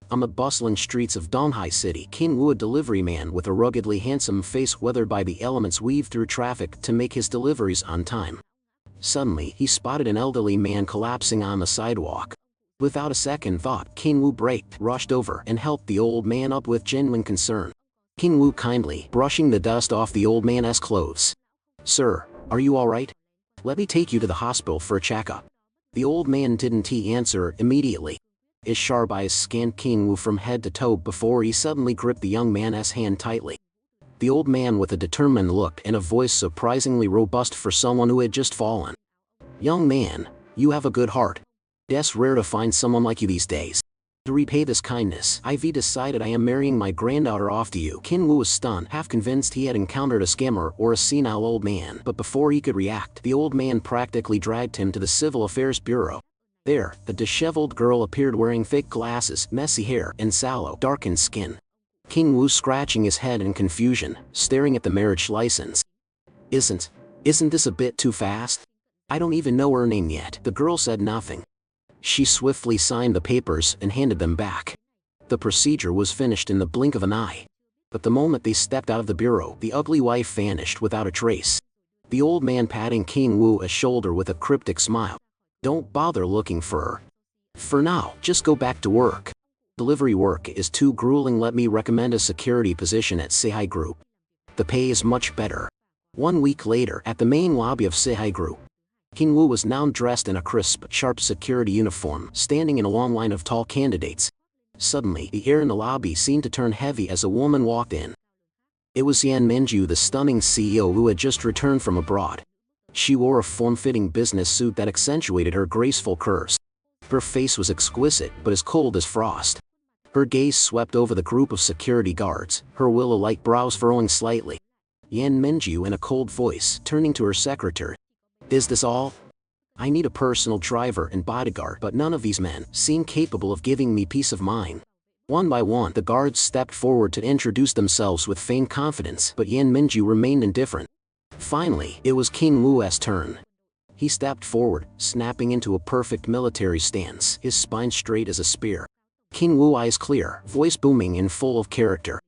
On the bustling streets of Donghai City, King Woo, a delivery man with a ruggedly handsome face weathered by the elements, weaved through traffic to make his deliveries on time. Suddenly, he spotted an elderly man collapsing on the sidewalk. Without a second thought, King Woo braked, rushed over, and helped the old man up with genuine concern. King Woo kindly brushing the dust off the old man's clothes. "Sir, are you alright? Let me take you to the hospital for a checkup." The old man didn't answer immediately. His sharp eyes scanned King Woo from head to toe before he suddenly gripped the young man's hand tightly. The old man, with a determined look and a voice surprisingly robust for someone who had just fallen. "Young man, you have a good heart. It's rare to find someone like you these days. To repay this kindness, I've decided I am marrying my granddaughter off to you." King Woo was stunned, half convinced he had encountered a scammer or a senile old man. But before he could react, the old man practically dragged him to the Civil Affairs Bureau. There, the disheveled girl appeared wearing thick glasses, messy hair, and sallow, darkened skin. King Woo scratching his head in confusion, staring at the marriage license. Isn't this a bit too fast? I don't even know her name yet." The girl said nothing. She swiftly signed the papers and handed them back. The procedure was finished in the blink of an eye. But the moment they stepped out of the bureau, the ugly wife vanished without a trace. The old man patting King Woo's shoulder with a cryptic smile. "Don't bother looking for her. For now, just go back to work. Delivery work is too grueling. Let me recommend a security position at Sehai Group. The pay is much better." 1 week later, at the main lobby of Sehai Group, King Woo was now dressed in a crisp, sharp security uniform, standing in a long line of tall candidates. Suddenly, the air in the lobby seemed to turn heavy as a woman walked in. It was Yan Minju, the stunning CEO who had just returned from abroad. She wore a form-fitting business suit that accentuated her graceful curves. Her face was exquisite, but as cold as frost. Her gaze swept over the group of security guards, her willow-like brows furrowing slightly. Yan Minju, in a cold voice, turning to her secretary. "Is this all? I need a personal driver and bodyguard, but none of these men seem capable of giving me peace of mind." One by one, the guards stepped forward to introduce themselves with feigned confidence, but Yan Minju remained indifferent. Finally, it was King Woo's turn. He stepped forward, snapping into a perfect military stance, his spine straight as a spear. King Woo, eyes clear, voice booming and full of character.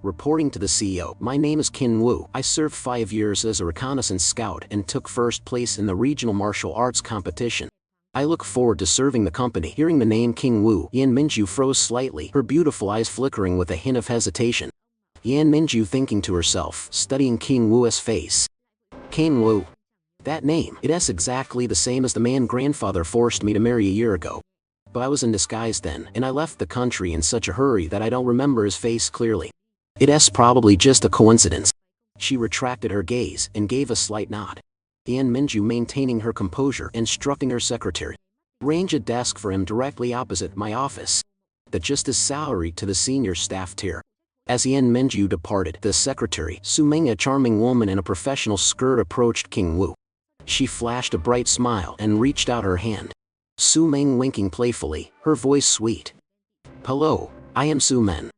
Reporting to the CEO, "My name is King Woo. I served 5 years as a reconnaissance scout and took first place in the regional martial arts competition. I look forward to serving the company." Hearing the name King Woo, Yan Minju froze slightly, her beautiful eyes flickering with a hint of hesitation. Yan Minju, thinking to herself, studying King Woo's face. King Woo. That name, it's exactly the same as the man grandfather forced me to marry a year ago. But I was in disguise then, and I left the country in such a hurry that I don't remember his face clearly. It's probably just a coincidence." She retracted her gaze and gave a slight nod. Yan Minju, maintaining her composure, instructing her secretary. "Arrange a desk for him directly opposite my office. Adjust his salary to the senior staff tier." As Yan Minju departed, the secretary, Su Meng, a charming woman in a professional skirt, approached King Woo. She flashed a bright smile and reached out her hand. Su Meng winking playfully, her voice sweet. "Hello, I am Su Meng.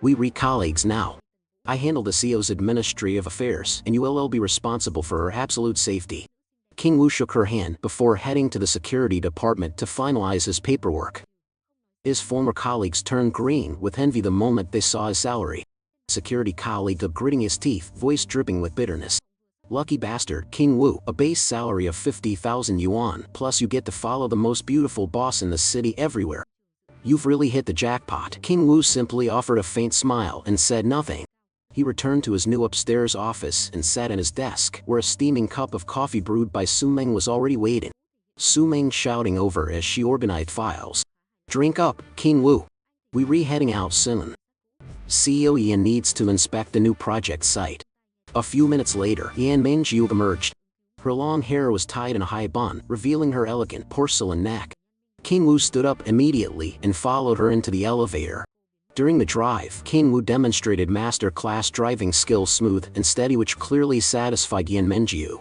We colleagues now. I handle the CEO's administrative affairs, and you will be responsible for her absolute safety." King Woo shook her hand before heading to the security department to finalize his paperwork. His former colleagues turned green with envy the moment they saw his salary. Security colleague, gritting his teeth, voice dripping with bitterness. "Lucky bastard, King Woo, a base salary of 50,000 yuan, plus you get to follow the most beautiful boss in the city everywhere. You've really hit the jackpot." King Woo simply offered a faint smile and said nothing. He returned to his new upstairs office and sat at his desk, where a steaming cup of coffee brewed by Su Meng was already waiting. Su Meng shouting over as she organized files. "Drink up, King Woo. We heading out soon. CEO Yan needs to inspect the new project site." A few minutes later, Yan Minju emerged. Her long hair was tied in a high bun, revealing her elegant porcelain neck. King Woo stood up immediately and followed her into the elevator. During the drive, King Woo demonstrated master-class driving skills, smooth and steady, which clearly satisfied Yan Minju.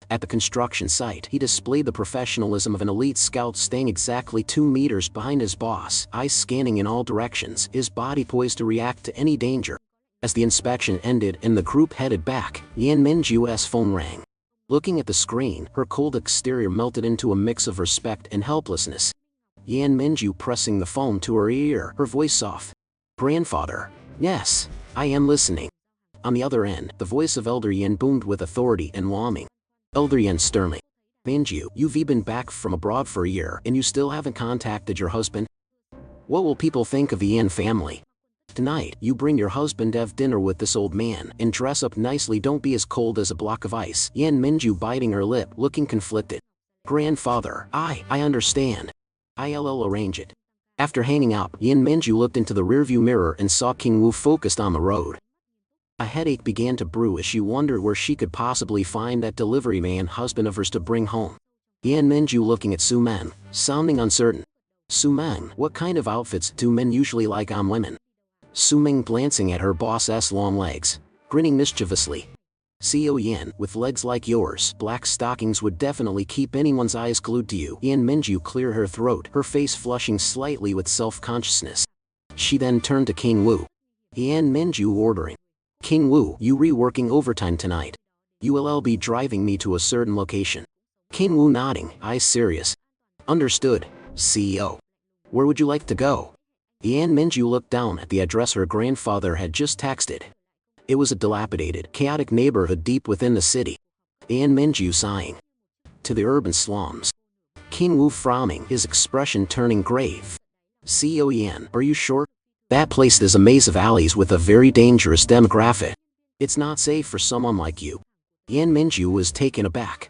At the construction site, he displayed the professionalism of an elite scout, staying exactly 2 meters behind his boss, eyes scanning in all directions, his body poised to react to any danger. As the inspection ended and the group headed back, Yan Minju's phone rang. Looking at the screen, her cold exterior melted into a mix of respect and helplessness. Yan Minju pressing the phone to her ear, her voice soft. Grandfather. Yes, I am listening. On the other end, the voice of Elder Yan boomed with authority and warming. Elder Yan sternly. Minju, you've been back from abroad for a year and you still haven't contacted your husband? What will people think of the Yan family? Tonight, you bring your husband to have dinner with this old man and dress up nicely. Don't be as cold as a block of ice. Yan Minju biting her lip, looking conflicted. Grandfather, I understand. I'll arrange it. After hanging up, Yan Minju looked into the rearview mirror and saw King Wu focused on the road. A headache began to brew as she wondered where she could possibly find that delivery man husband of hers to bring home. Yan Minju looking at Su Men, sounding uncertain. Su Men, what kind of outfits do men usually like on women? Su Ming glancing at her boss's long legs, grinning mischievously. Co Yan, with legs like yours, black stockings would definitely keep anyone's eyes glued to you. Yan Minju cleared her throat, her face flushing slightly with self-consciousness. She then turned to King Wu. Yan Minju ordering. King Wu, you reworking overtime tonight. You will be driving me to a certain location. King Wu nodding, eyes serious. Understood, CEO. Where would you like to go? Yan Minju looked down at the address her grandfather had just texted. It was a dilapidated, chaotic neighborhood deep within the city. Yan Minju sighing. To the urban slums. King Wu frowning, his expression turning grave. Co Yan, are you sure? That place is a maze of alleys with a very dangerous demographic. It's not safe for someone like you. Yan Minju was taken aback.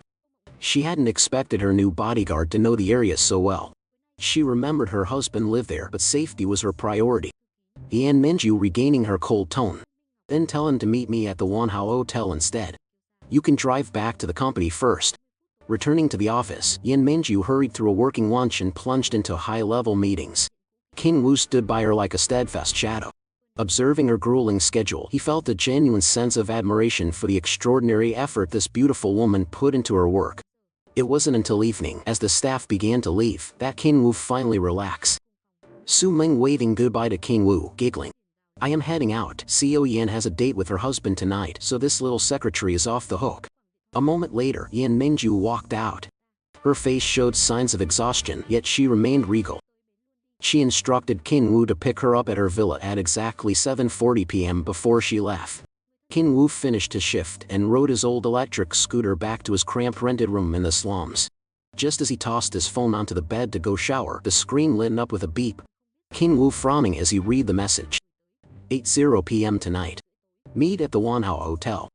She hadn't expected her new bodyguard to know the area so well. She remembered her husband lived there, but safety was her priority. Yan Minju regaining her cold tone. Then tell him to meet me at the Manhwa Hotel instead. You can drive back to the company first. Returning to the office, Yan Minju hurried through a working lunch and plunged into high-level meetings. King Wu stood by her like a steadfast shadow. Observing her grueling schedule, he felt a genuine sense of admiration for the extraordinary effort this beautiful woman put into her work. It wasn't until evening, as the staff began to leave, that King Wu finally relaxed. Su Ming waving goodbye to King Wu, giggling. I am heading out. Co Yan has a date with her husband tonight, so this little secretary is off the hook. A moment later, Yan Minju walked out. Her face showed signs of exhaustion, yet she remained regal. She instructed King Wu to pick her up at her villa at exactly 7:40 p.m. before she left. King Wu finished his shift and rode his old electric scooter back to his cramped rented room in the slums. Just as he tossed his phone onto the bed to go shower, the screen lit up with a beep. King Wu frowning as he read the message. 8:00 p.m. tonight. Meet at the Manhwa Hotel.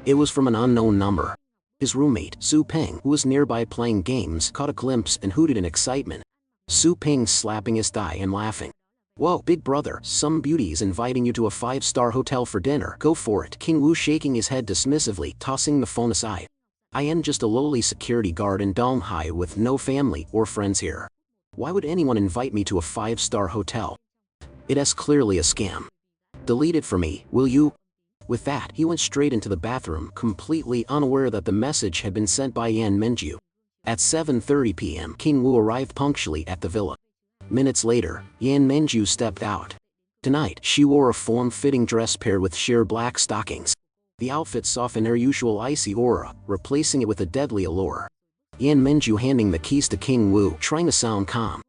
It was from an unknown number. His roommate, Su Ping, who was nearby playing games, caught a glimpse and hooted in excitement. Su Ping slapping his thigh and laughing. Whoa, big brother, some beauty's inviting you to a 5-star hotel for dinner. Go for it. King Wu shaking his head dismissively, tossing the phone aside. I am just a lowly security guard in Donghai with no family or friends here. Why would anyone invite me to a 5-star hotel? It is clearly a scam. Delete it for me, will you? With that, he went straight into the bathroom, completely unaware that the message had been sent by Yan Minju. At 7:30 p.m., King Wu arrived punctually at the villa. Minutes later, Yan Minju stepped out. Tonight, she wore a form-fitting dress paired with sheer black stockings. The outfit softened her usual icy aura, replacing it with a deadly allure. Yan Minju handing the keys to King Wu, trying to sound calm.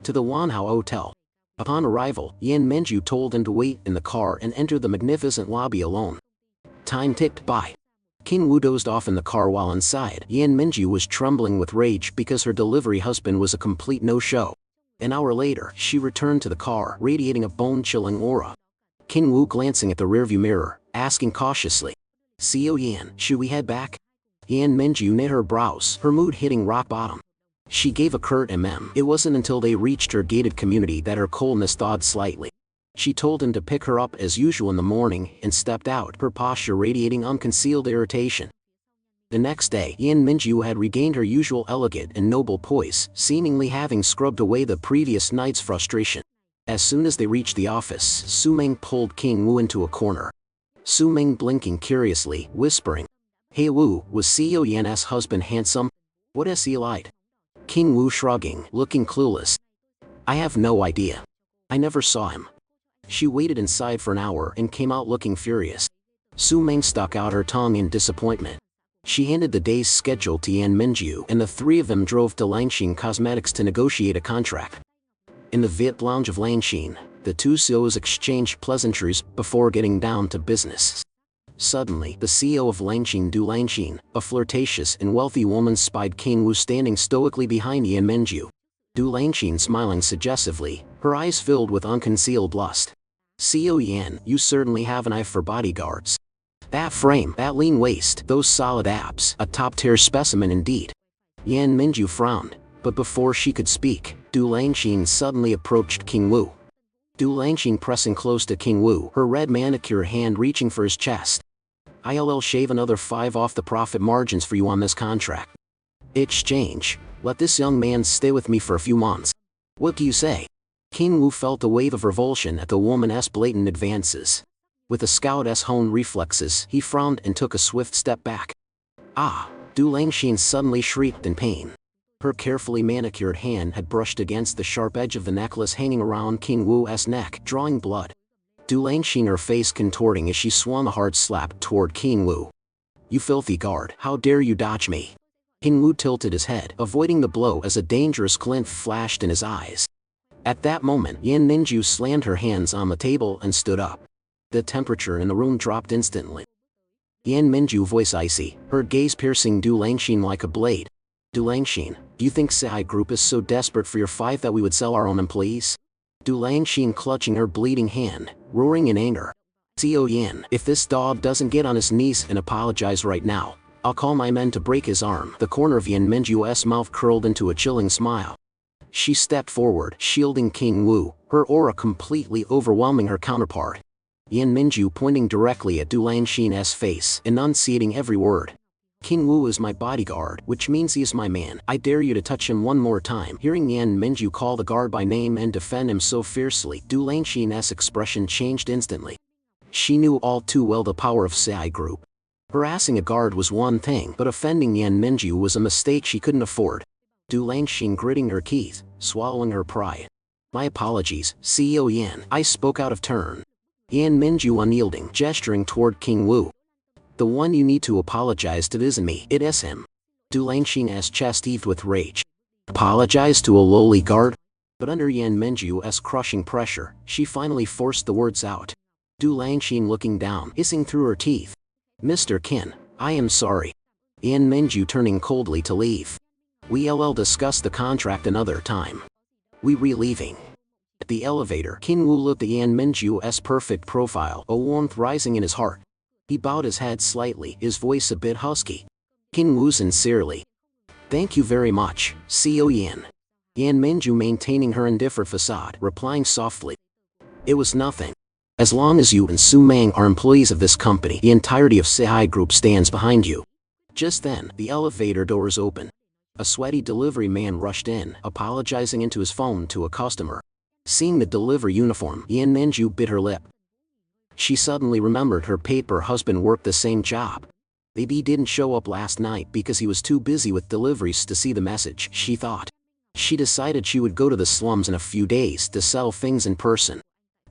To the Manhwa Hotel. Upon arrival, Yan Minju told him to wait in the car and enter the magnificent lobby alone. Time ticked by. King Wu dozed off in the car while inside. Yan Minju was trembling with rage because her delivery husband was a complete no-show. An hour later, she returned to the car, radiating a bone-chilling aura. King Wu glancing at the rearview mirror, asking cautiously. Co Yan, should we head back? Yan Minju knit her brows, her mood hitting rock bottom. She gave a curt It wasn't until they reached her gated community that her coldness thawed slightly. She told him to pick her up as usual in the morning and stepped out, her posture radiating unconcealed irritation. The next day, Yan Minju had regained her usual elegant and noble poise, seemingly having scrubbed away the previous night's frustration. As soon as they reached the office, Su Ming pulled King Wu into a corner. Su Ming blinking curiously, whispering, Hey Wu, was Co Yan's husband handsome? What is he like? King Wu shrugging, looking clueless. I have no idea. I never saw him. She waited inside for an hour and came out looking furious. Su Ming stuck out her tongue in disappointment. She handed the day's schedule to Yan Minju, and the three of them drove to Langshin Cosmetics to negotiate a contract. In the VIP lounge of Langshin, the two CEOs exchanged pleasantries before getting down to business. Suddenly, the CEO of Langshin Du Langshin, a flirtatious and wealthy woman, spied King Wu standing stoically behind Yan Minju. Du Langshin smiling suggestively, her eyes filled with unconcealed lust. CEO Yan, you certainly have an eye for bodyguards. That frame, that lean waist, those solid abs, a top-tier specimen indeed. Yan Minju frowned, but before she could speak, Du Langshin suddenly approached King Wu. Du Langshin pressing close to King Wu, her red manicure hand reaching for his chest. I'll shave another 5 off the profit margins for you on this contract. Exchange, let this young man stay with me for a few months. What do you say? King Wu felt a wave of revulsion at the woman's blatant advances. With a scout's honed reflexes, he frowned and took a swift step back. Ah! Du Langshin suddenly shrieked in pain. Her carefully manicured hand had brushed against the sharp edge of the necklace hanging around King Wu's neck, drawing blood. Du Langshin, her face contorting as she swung a hard slap toward King Wu. You filthy guard, how dare you dodge me? King Wu tilted his head, avoiding the blow as a dangerous glint flashed in his eyes. At that moment, Yan Minju slammed her hands on the table and stood up. The temperature in the room dropped instantly. Yan Minju, voice icy, her gaze piercing Du Langshin like a blade. Du Langshin, do you think Sai Group is so desperate for your 5 that we would sell our own employees? Du Langshin clutching her bleeding hand, roaring in anger. CEO Yan, if this dog doesn't get on his knees and apologize right now, I'll call my men to break his arm. The corner of Yan Minju's mouth curled into a chilling smile. She stepped forward, shielding King Wu, her aura completely overwhelming her counterpart. Yan Minju pointing directly at Du Langshin's face, enunciating every word. King Wu is my bodyguard, which means he is my man. I dare you to touch him one more time. Hearing Yan Minju call the guard by name and defend him so fiercely, Du Langshin's expression changed instantly. She knew all too well the power of Sai Group. Harassing a guard was one thing, but offending Yan Minju was a mistake she couldn't afford. Du Langshin gritting her teeth, swallowing her pride. My apologies, CEO Yan, I spoke out of turn. Yan Minju unyielding, gesturing toward King Wu. The one you need to apologize to isn't me, it is him. Du Langshin's chest heaved with rage. Apologize to a lowly guard? But under Yan Minju's crushing pressure, she finally forced the words out. Du Langshin looking down, hissing through her teeth. Mr. Qin, I am sorry. Yan Minju turning coldly to leave. We'll discuss the contract another time. We're leaving. At the elevator, King Wu looked at Yan Minju's perfect profile, a warmth rising in his heart. He bowed his head slightly, his voice a bit husky. King Wu sincerely. Thank you very much, CEO Yan. Yan Minju maintaining her indifferent facade, replying softly. It was nothing. As long as you and Su Meng are employees of this company, the entirety of Sai Group stands behind you. Just then, the elevator doors opened. A sweaty delivery man rushed in, apologizing into his phone to a customer. Seeing the delivery uniform, Yan Minju bit her lip. She suddenly remembered her paper husband worked the same job. Maybe he didn't show up last night because he was too busy with deliveries to see the message, she thought. She decided she would go to the slums in a few days to sell things in person.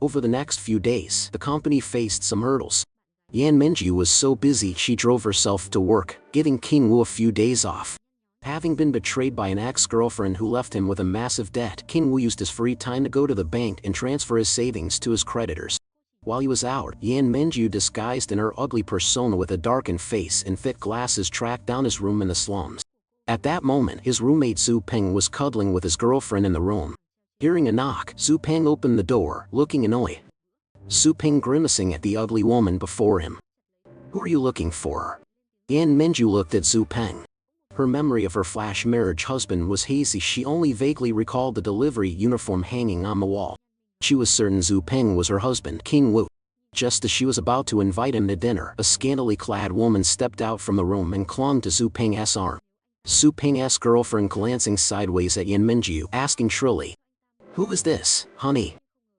Over the next few days, the company faced some hurdles. Yan Minju was so busy she drove herself to work, giving King Wu a few days off. Having been betrayed by an ex-girlfriend who left him with a massive debt, King Wu used his free time to go to the bank and transfer his savings to his creditors. While he was out, Yan Minju, disguised in her ugly persona with a darkened face and thick glasses, tracked down his room in the slums. At that moment, his roommate Su Peng was cuddling with his girlfriend in the room. Hearing a knock, Su Peng opened the door, looking annoyed. Su Peng grimacing at the ugly woman before him. Who are you looking for? Yan Minju looked at Su Peng. Her memory of her flash marriage husband was hazy. She only vaguely recalled the delivery uniform hanging on the wall. She was certain Su Peng was her husband, King Wu. Just as she was about to invite him to dinner, a scantily clad woman stepped out from the room and clung to Su Peng's arm. Su Peng's girlfriend glancing sideways at Yan Minju, asking shrilly, "Who is this, honey?"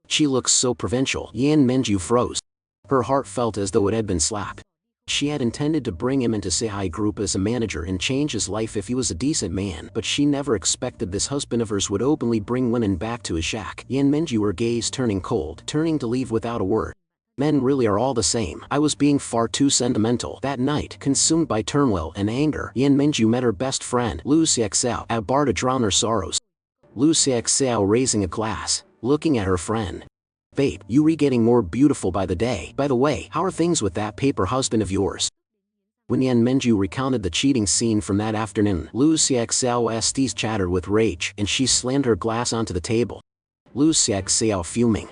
She looks so provincial. Yan Minju froze. Her heart felt as though it had been slapped. She had intended to bring him into Sai Group as a manager and change his life if he was a decent man, but she never expected this husband of hers would openly bring women back to his shack. Yan Minju, her gaze turning cold, turning to leave without a word. Men really are all the same. I was being far too sentimental. That night, consumed by turmoil and anger, Yan Minju met her best friend, Lu Xiaoxiao, at a bar to drown her sorrows. Lu Xiaoxiao raising a glass, looking at her friend. Babe, you getting more beautiful by the day. By the way, how are things with that paper husband of yours? When Yan Minju recounted the cheating scene from that afternoon, Lu Xiaoxiao's chattered with rage, and she slammed her glass onto the table. Lu Xiaoxiao fuming.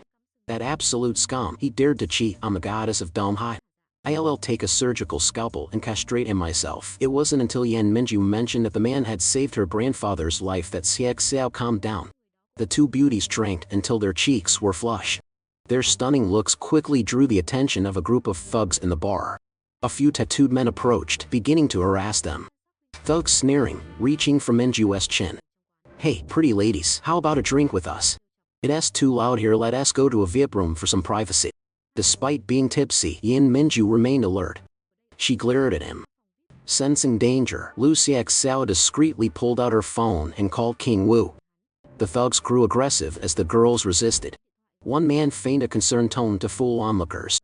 That absolute scum, he dared to cheat on the goddess of Donghai. I'll take a surgical scalpel and castrate him myself. It wasn't until Yan Minju mentioned that the man had saved her grandfather's life that Xiaoxiao calmed down. The two beauties drank until their cheeks were flush. Their stunning looks quickly drew the attention of a group of thugs in the bar. A few tattooed men approached, beginning to harass them. Thugs sneering, reaching for Minju's chin. Hey, pretty ladies, how about a drink with us? It's too loud here, let us go to a VIP room for some privacy. Despite being tipsy, Yan Minju remained alert. She glared at him. Sensing danger, Lu Xiaoxiao discreetly pulled out her phone and called King Wu. The thugs grew aggressive as the girls resisted. One man feigned a concerned tone to fool onlookers.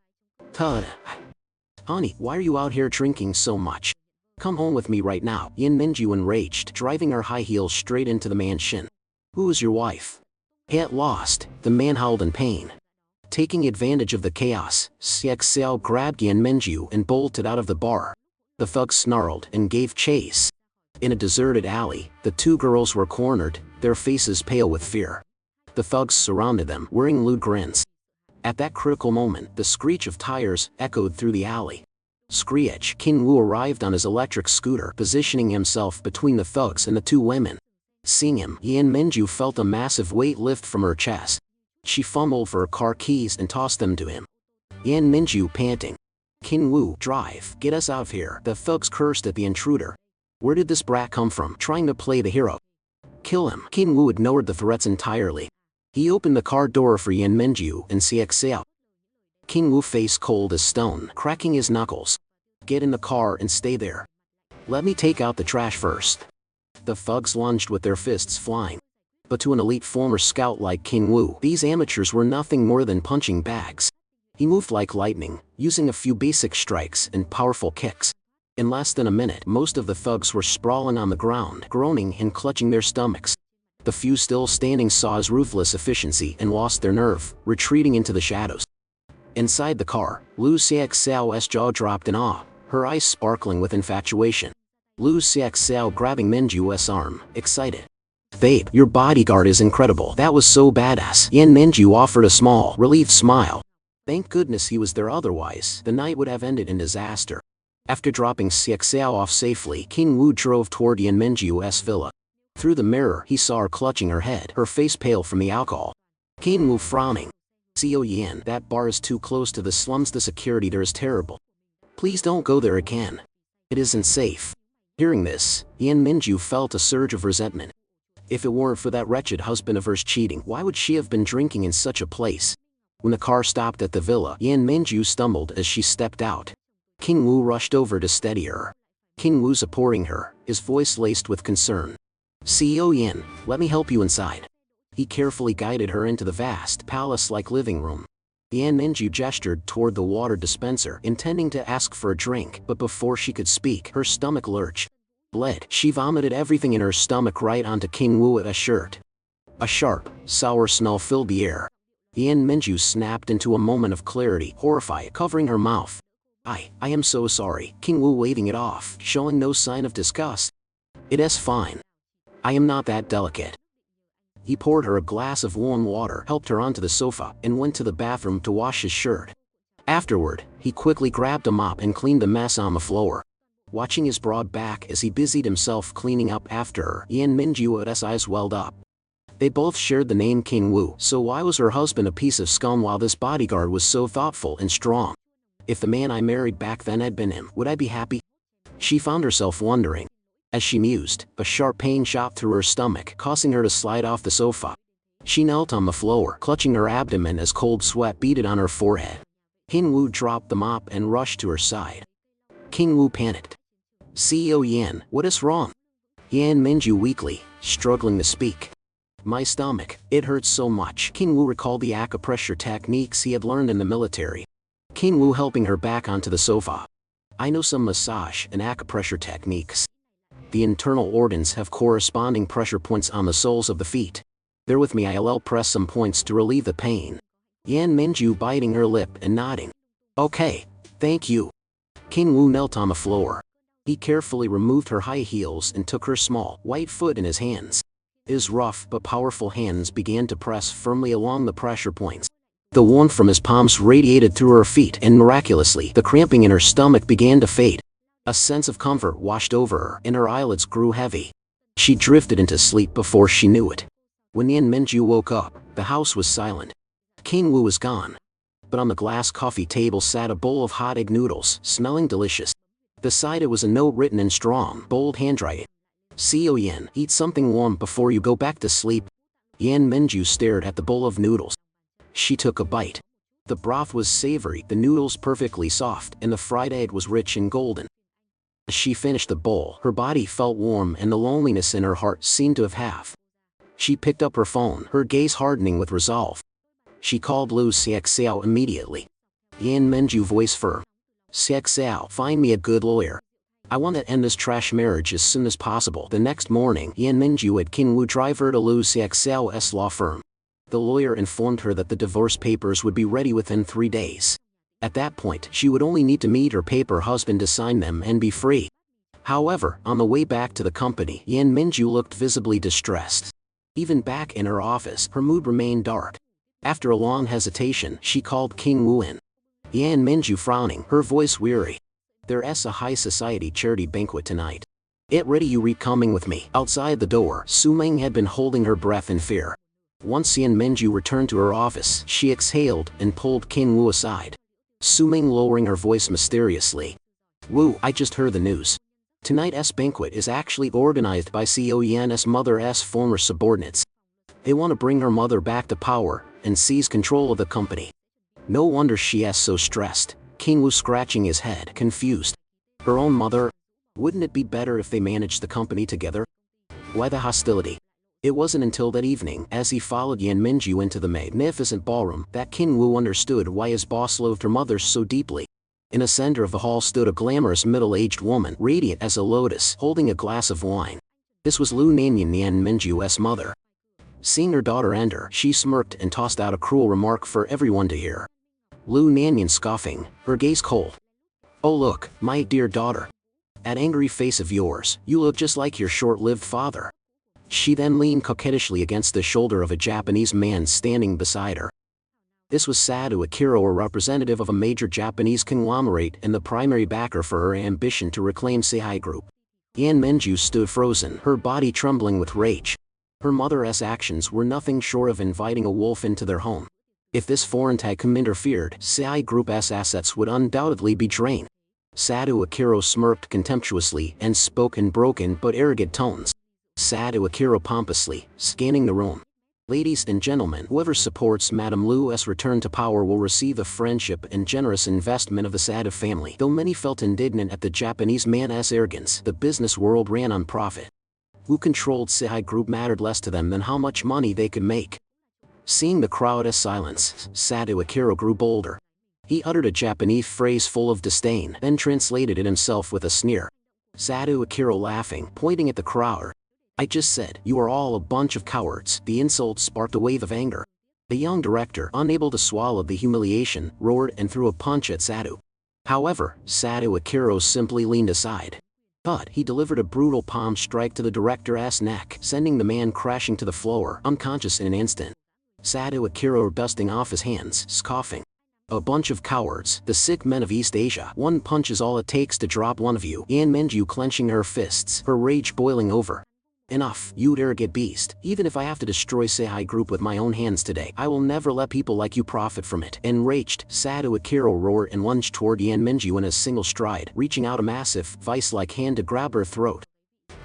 Honey, why are you out here drinking so much? Come home with me right now. Yan Minju enraged, driving her high heels straight into the man's shin. Who is your wife? At lost, the man howled in pain. Taking advantage of the chaos, Xiaoxiao grabbed Yan Minju and bolted out of the bar. The thugs snarled and gave chase. In a deserted alley, the two girls were cornered, their faces pale with fear. The thugs surrounded them, wearing lewd grins. At that critical moment, the screech of tires echoed through the alley. Screech, King Wu arrived on his electric scooter, positioning himself between the thugs and the two women. Seeing him, Yan Minju felt a massive weight lift from her chest. She fumbled for her car keys and tossed them to him. Yan Minju panting. King Wu, drive, get us out of here. The thugs cursed at the intruder. Where did this brat come from, trying to play the hero? Kill him. King Wu ignored the threats entirely. He opened the car door for Yan Minju and Xiaoxiao. King Wu faced cold as stone, cracking his knuckles. Get in the car and stay there. Let me take out the trash first. The thugs lunged with their fists flying. But to an elite former scout like King Wu, these amateurs were nothing more than punching bags. He moved like lightning, using a few basic strikes and powerful kicks. In less than a minute, most of the thugs were sprawling on the ground, groaning and clutching their stomachs. The few still standing saw his ruthless efficiency and lost their nerve, retreating into the shadows. Inside the car, Lu Xiaoxiao's jaw dropped in awe, her eyes sparkling with infatuation. Lu Xiaoxiao grabbing Minju's arm, excited. Babe, your bodyguard is incredible. That was so badass. Yan Minju offered a small, relieved smile. Thank goodness he was there, otherwise, the night would have ended in disaster. After dropping Xiaoxiao off safely, King Wu drove toward Yan Minju's villa. Through the mirror, he saw her clutching her head, her face pale from the alcohol. King Wu frowning. Co Yan, that bar is too close to the slums. The security there is terrible. Please don't go there again. It isn't safe. Hearing this, Yan Minju felt a surge of resentment. If it weren't for that wretched husband of hers cheating, why would she have been drinking in such a place? When the car stopped at the villa, Yan Minju stumbled as she stepped out. King Wu rushed over to steady her. King Wu supporting her, his voice laced with concern. CEO Yan, let me help you inside. He carefully guided her into the vast, palace-like living room. Yan Minju gestured toward the water dispenser, intending to ask for a drink, but before she could speak, her stomach lurched. Bled. She vomited everything in her stomach right onto King Wu's shirt. A sharp, sour smell filled the air. Yan Minju snapped into a moment of clarity, horrified, covering her mouth. I am so sorry. King Wu waving it off, showing no sign of disgust. It's fine. I am not that delicate. He poured her a glass of warm water, helped her onto the sofa, and went to the bathroom to wash his shirt. Afterward, he quickly grabbed a mop and cleaned the mess on the floor. Watching his broad back as he busied himself cleaning up after her, Yan Minju's eyes welled up. They both shared the name King Wu, so why was her husband a piece of scum while this bodyguard was so thoughtful and strong? If the man I married back then had been him, would I be happy? She found herself wondering. As she mused, a sharp pain shot through her stomach, causing her to slide off the sofa. She knelt on the floor, clutching her abdomen as cold sweat beaded on her forehead. King Wu dropped the mop and rushed to her side. King Wu panicked. CEO Yan, what is wrong? Yan Minju weakly, struggling to speak. My stomach, it hurts so much. King Wu recalled the acupressure techniques he had learned in the military. King Woo helping her back onto the sofa. I know some massage and acupressure techniques. The internal organs have corresponding pressure points on the soles of the feet. Bear with me, I'll press some points to relieve the pain. Yan Minju biting her lip and nodding. Okay, thank you. King Woo knelt on the floor. He carefully removed her high heels and took her small, white foot in his hands. His rough but powerful hands began to press firmly along the pressure points. The warmth from his palms radiated through her feet, and miraculously, the cramping in her stomach began to fade. A sense of comfort washed over her, and her eyelids grew heavy. She drifted into sleep before she knew it. When Yan Minju woke up, the house was silent. King Woo was gone. But on the glass coffee table sat a bowl of hot egg noodles, smelling delicious. Beside it was a note written in strong, bold handwriting. "Seo Yan, eat something warm before you go back to sleep." Yan Minju stared at the bowl of noodles. She took a bite. The broth was savory, the noodles perfectly soft, and the fried egg was rich and golden. As she finished the bowl, her body felt warm and the loneliness in her heart seemed to have halved. She picked up her phone, her gaze hardening with resolve. She called Lu Xiao immediately. Yan Minju voice firm. "Xiao, find me a good lawyer. I want to end this trash marriage as soon as possible." The next morning, Yan Minju had King Woo drive her to Lu Xiao's law firm. The lawyer informed her that the divorce papers would be ready within 3 days. At that point, she would only need to meet her paper husband to sign them and be free. However, on the way back to the company, Yan Minju looked visibly distressed. Even back in her office, her mood remained dark. After a long hesitation, she called King Woo in. Yan Minju frowning, her voice weary. "There's a high society charity banquet tonight. Get ready, you re coming with me." Outside the door, Su Ming had been holding her breath in fear. Once Yan Minju returned to her office, she exhaled and pulled King Woo aside. Su Ming lowering her voice mysteriously. "Woo, I just heard the news. Tonight's banquet is actually organized by Seo Yan's mother's former subordinates. They want to bring her mother back to power and seize control of the company." No wonder she is so stressed. King Woo scratching his head, confused. Her own mother? Wouldn't it be better if they managed the company together? Why the hostility? It wasn't until that evening, as he followed Yan Minju into the magnificent ballroom, that King Woo understood why his boss loathed her mother so deeply. In the center of the hall stood a glamorous middle-aged woman, radiant as a lotus, holding a glass of wine. This was Lu Nanyan, Yan Minju's mother. Seeing her daughter enter, she smirked and tossed out a cruel remark for everyone to hear. Lu Nanyan scoffing, her gaze cold. "Oh look, my dear daughter. That angry face of yours, you look just like your short-lived father." She then leaned coquettishly against the shoulder of a Japanese man standing beside her. This was Sado Akira, a representative of a major Japanese conglomerate and the primary backer for her ambition to reclaim Seihai Group. Yan Minju stood frozen, her body trembling with rage. Her mother's actions were nothing short of inviting a wolf into their home. If this foreign tycoon interfered, Seihai Group's assets would undoubtedly be drained. Sado Akira smirked contemptuously and spoke in broken but arrogant tones. Sado Akira pompously, scanning the room. "Ladies and gentlemen, whoever supports Madame Lu's return to power will receive the friendship and generous investment of the Sado family." Though many felt indignant at the Japanese man's arrogance, the business world ran on profit. Who controlled Seihai Group mattered less to them than how much money they could make. Seeing the crowd's silence, Sado Akira grew bolder. He uttered a Japanese phrase full of disdain, then translated it himself with a sneer. Sado Akira laughing, pointing at the crowd. "I just said, you are all a bunch of cowards." The insult sparked a wave of anger. The young director, unable to swallow the humiliation, roared and threw a punch at Sado. However, Sado Akira simply leaned aside. But he delivered a brutal palm strike to the director's neck, sending the man crashing to the floor, unconscious in an instant. Sado Akira dusting off his hands, scoffing. "A bunch of cowards, the sick men of East Asia. One punch is all it takes to drop one of you." Yan Minju clenching her fists, her rage boiling over. "Enough, you arrogant beast. Even if I have to destroy Seihai Group with my own hands today, I will never let people like you profit from it." Enraged, Sado Akira roared and lunged toward Yan Minju in a single stride, reaching out a massive, vice-like hand to grab her throat.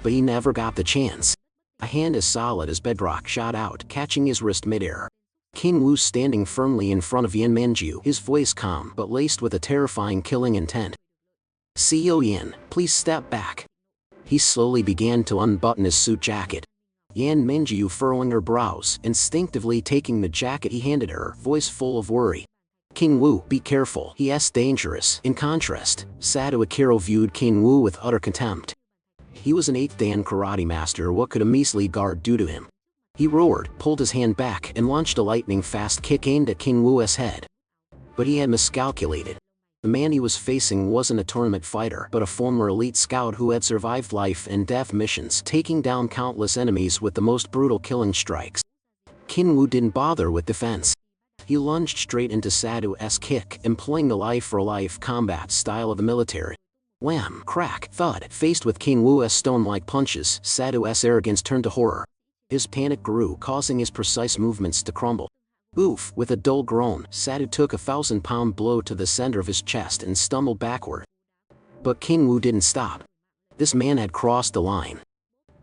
But he never got the chance. A hand as solid as bedrock shot out, catching his wrist midair. King Woo standing firmly in front of Yan Minju, his voice calm but laced with a terrifying killing intent. "Seo Yan, please step back." He slowly began to unbutton his suit jacket. Yan Minju furrowing her brows, instinctively taking the jacket he handed her, voice full of worry. King Wu, be careful, he's dangerous. In contrast, Sado Akiro viewed King Wu with utter contempt. He was an 8th Dan karate master, what could a measly guard do to him? He roared, pulled his hand back, and launched a lightning-fast kick aimed at King Wu's head. But he had miscalculated. The man he was facing wasn't a tournament fighter, but a former elite scout who had survived life and death missions, taking down countless enemies with the most brutal killing strikes. King Wu didn't bother with defense. He lunged straight into Sado's kick, employing the life-for-life combat style of the military. Wham! Crack! Thud! Faced with King Wu's stone-like punches, Sado's arrogance turned to horror. His panic grew, causing his precise movements to crumble. Oof! With a dull groan, Sado took a 1,000-pound blow to the center of his chest and stumbled backward. But King Wu didn't stop. This man had crossed the line.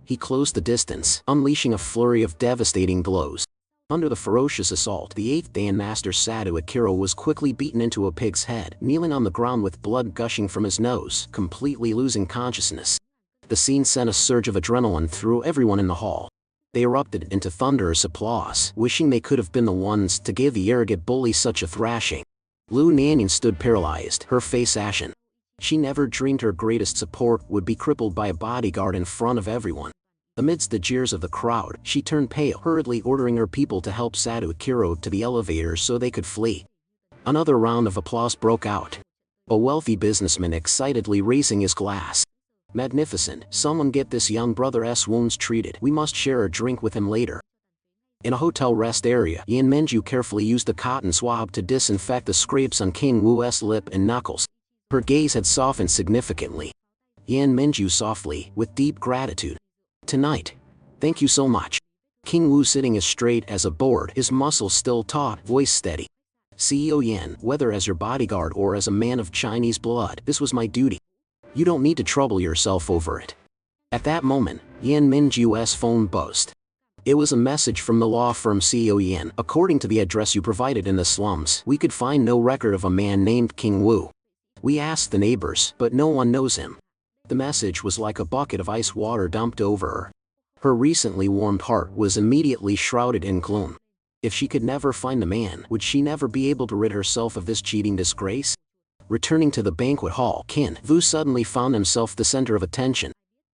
He closed the distance, unleashing a flurry of devastating blows. Under the ferocious assault, the 8th Dan Master Sado Akiro was quickly beaten into a pig's head, kneeling on the ground with blood gushing from his nose, completely losing consciousness. The scene sent a surge of adrenaline through everyone in the hall. They erupted into thunderous applause, wishing they could have been the ones to give the arrogant bully such a thrashing. Lu Nanyan stood paralyzed, her face ashen. She never dreamed her greatest support would be crippled by a bodyguard in front of everyone. Amidst the jeers of the crowd, she turned pale, hurriedly ordering her people to help Sado Akiro to the elevator so they could flee. Another round of applause broke out. A wealthy businessman excitedly raising his glass. Magnificent, someone get this young brother's wounds treated. We must share a drink with him later. In a hotel rest area, Yan Menju carefully used a cotton swab to disinfect the scrapes on King Wu's lip and knuckles. Her gaze had softened significantly. Yan Menju softly, with deep gratitude. Tonight. Thank you so much. King Wu sitting as straight as a board, his muscles still taut, voice steady. CEO Yan, whether as your bodyguard or as a man of Chinese blood, this was my duty. You don't need to trouble yourself over it. At that moment, Yan Minju's phone buzzed. It was a message from the law firm CEO Yan. According to the address you provided in the slums, we could find no record of a man named King Wu. We asked the neighbors, but no one knows him. The message was like a bucket of ice water dumped over her. Her recently warmed heart was immediately shrouded in gloom. If she could never find the man, would she never be able to rid herself of this cheating disgrace? Returning to the banquet hall, Kin Wu suddenly found himself the center of attention.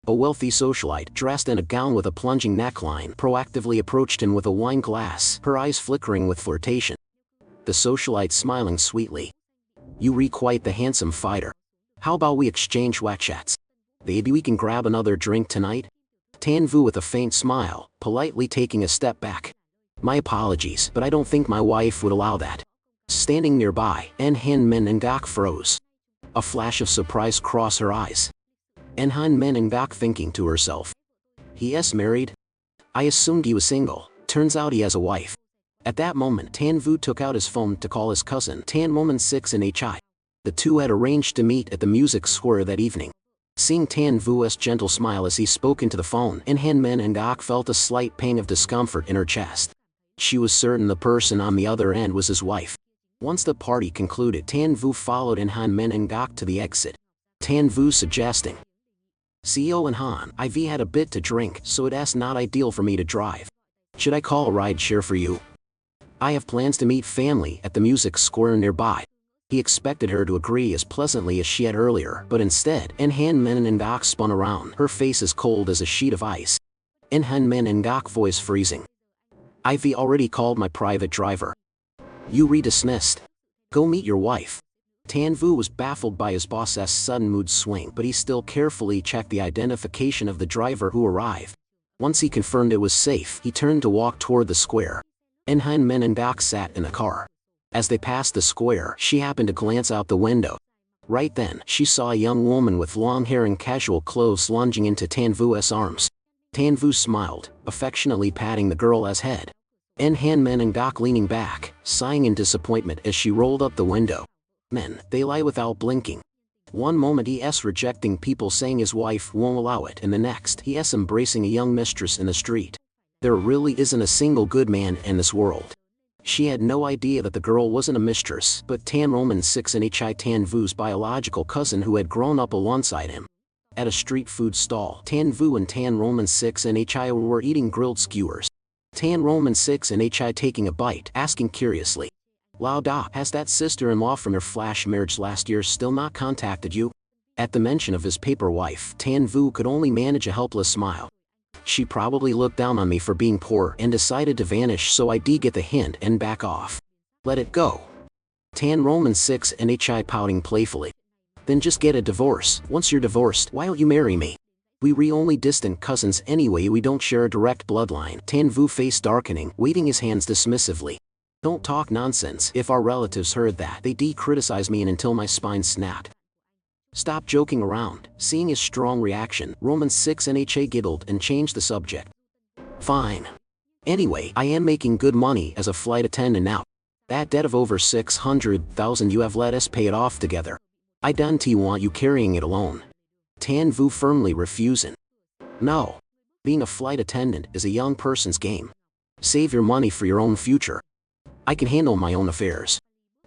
A wealthy socialite, dressed in a gown with a plunging neckline, proactively approached him with a wine glass, her eyes flickering with flirtation. The socialite smiling sweetly. You re quite the handsome fighter. How about we exchange wetchats? Maybe we can grab another drink tonight? Tan Vu with a faint smile, politely taking a step back. My apologies, but I don't think my wife would allow that. Standing nearby, En Han Men and Gok froze. A flash of surprise crossed her eyes. En Han Men and Gok thinking to herself. He is married? I assumed he was single, turns out he has a wife. At that moment Tan Vu took out his phone to call his cousin Tan Woman 6 in HI. The two had arranged to meet at the music square that evening. Seeing Tan Vu's gentle smile as he spoke into the phone, En Han Men and Gok felt a slight pang of discomfort in her chest. She was certain the person on the other end was his wife. Once the party concluded, Tan Vu followed En Han Men and Gok to the exit. Tan Vu suggesting, CEO and Han, I've had a bit to drink, so it's not ideal for me to drive. Should I call a ride-share for you? I have plans to meet family at the music square nearby. He expected her to agree as pleasantly as she had earlier, but instead, En Han Men and Gok spun around, her face as cold as a sheet of ice. En Han Men and Gok voice freezing. I've already called my private driver. You dismissed. Go meet your wife. Tan Vu was baffled by his boss's sudden mood swing, but he still carefully checked the identification of the driver who arrived. Once he confirmed it was safe, he turned to walk toward the square. En Han Men and Gok sat in the car. As they passed the square, she happened to glance out the window. Right then, she saw a young woman with long hair and casual clothes lunging into Tan Vu's arms. Tan Vu smiled, affectionately patting the girl's head. En Han Men and Gok leaning back, sighing in disappointment as she rolled up the window. Men, they lie without blinking. One moment he's rejecting people saying his wife won't allow it, and the next he's embracing a young mistress in the street. There really isn't a single good man in this world. She had no idea that the girl wasn't a mistress, but Tan Roman 6 and Hi Tan Vu's biological cousin who had grown up alongside him. At a street food stall, Tan Vu and Tan Roman 6 and Hi were eating grilled skewers. Tan Roman 6 and Hi taking a bite, asking curiously, Lao Da, has that sister-in-law from your flash marriage last year still not contacted you? At the mention of his paper wife, Tan Vu could only manage a helpless smile. She probably looked down on me for being poor and decided to vanish, so I did get the hint and back off. Let it go. Tan Roman 6 and HI pouting playfully. Then just get a divorce. Once you're divorced, why'll you marry me? We only distant cousins anyway, we don't share a direct bloodline. Tan Vu face darkening, waving his hands dismissively. Don't talk nonsense. If our relatives heard that, they'd criticize me and until my spine snapped. Stop joking around. Seeing his strong reaction, Roman 6 and HA giggled and changed the subject. Fine. Anyway, I am making good money as a flight attendant now. That debt of over 600,000 you have let us pay it off together. I don't want you carrying it alone. Tan Vu firmly refusing. No. Being a flight attendant is a young person's game. Save your money for your own future. I can handle my own affairs.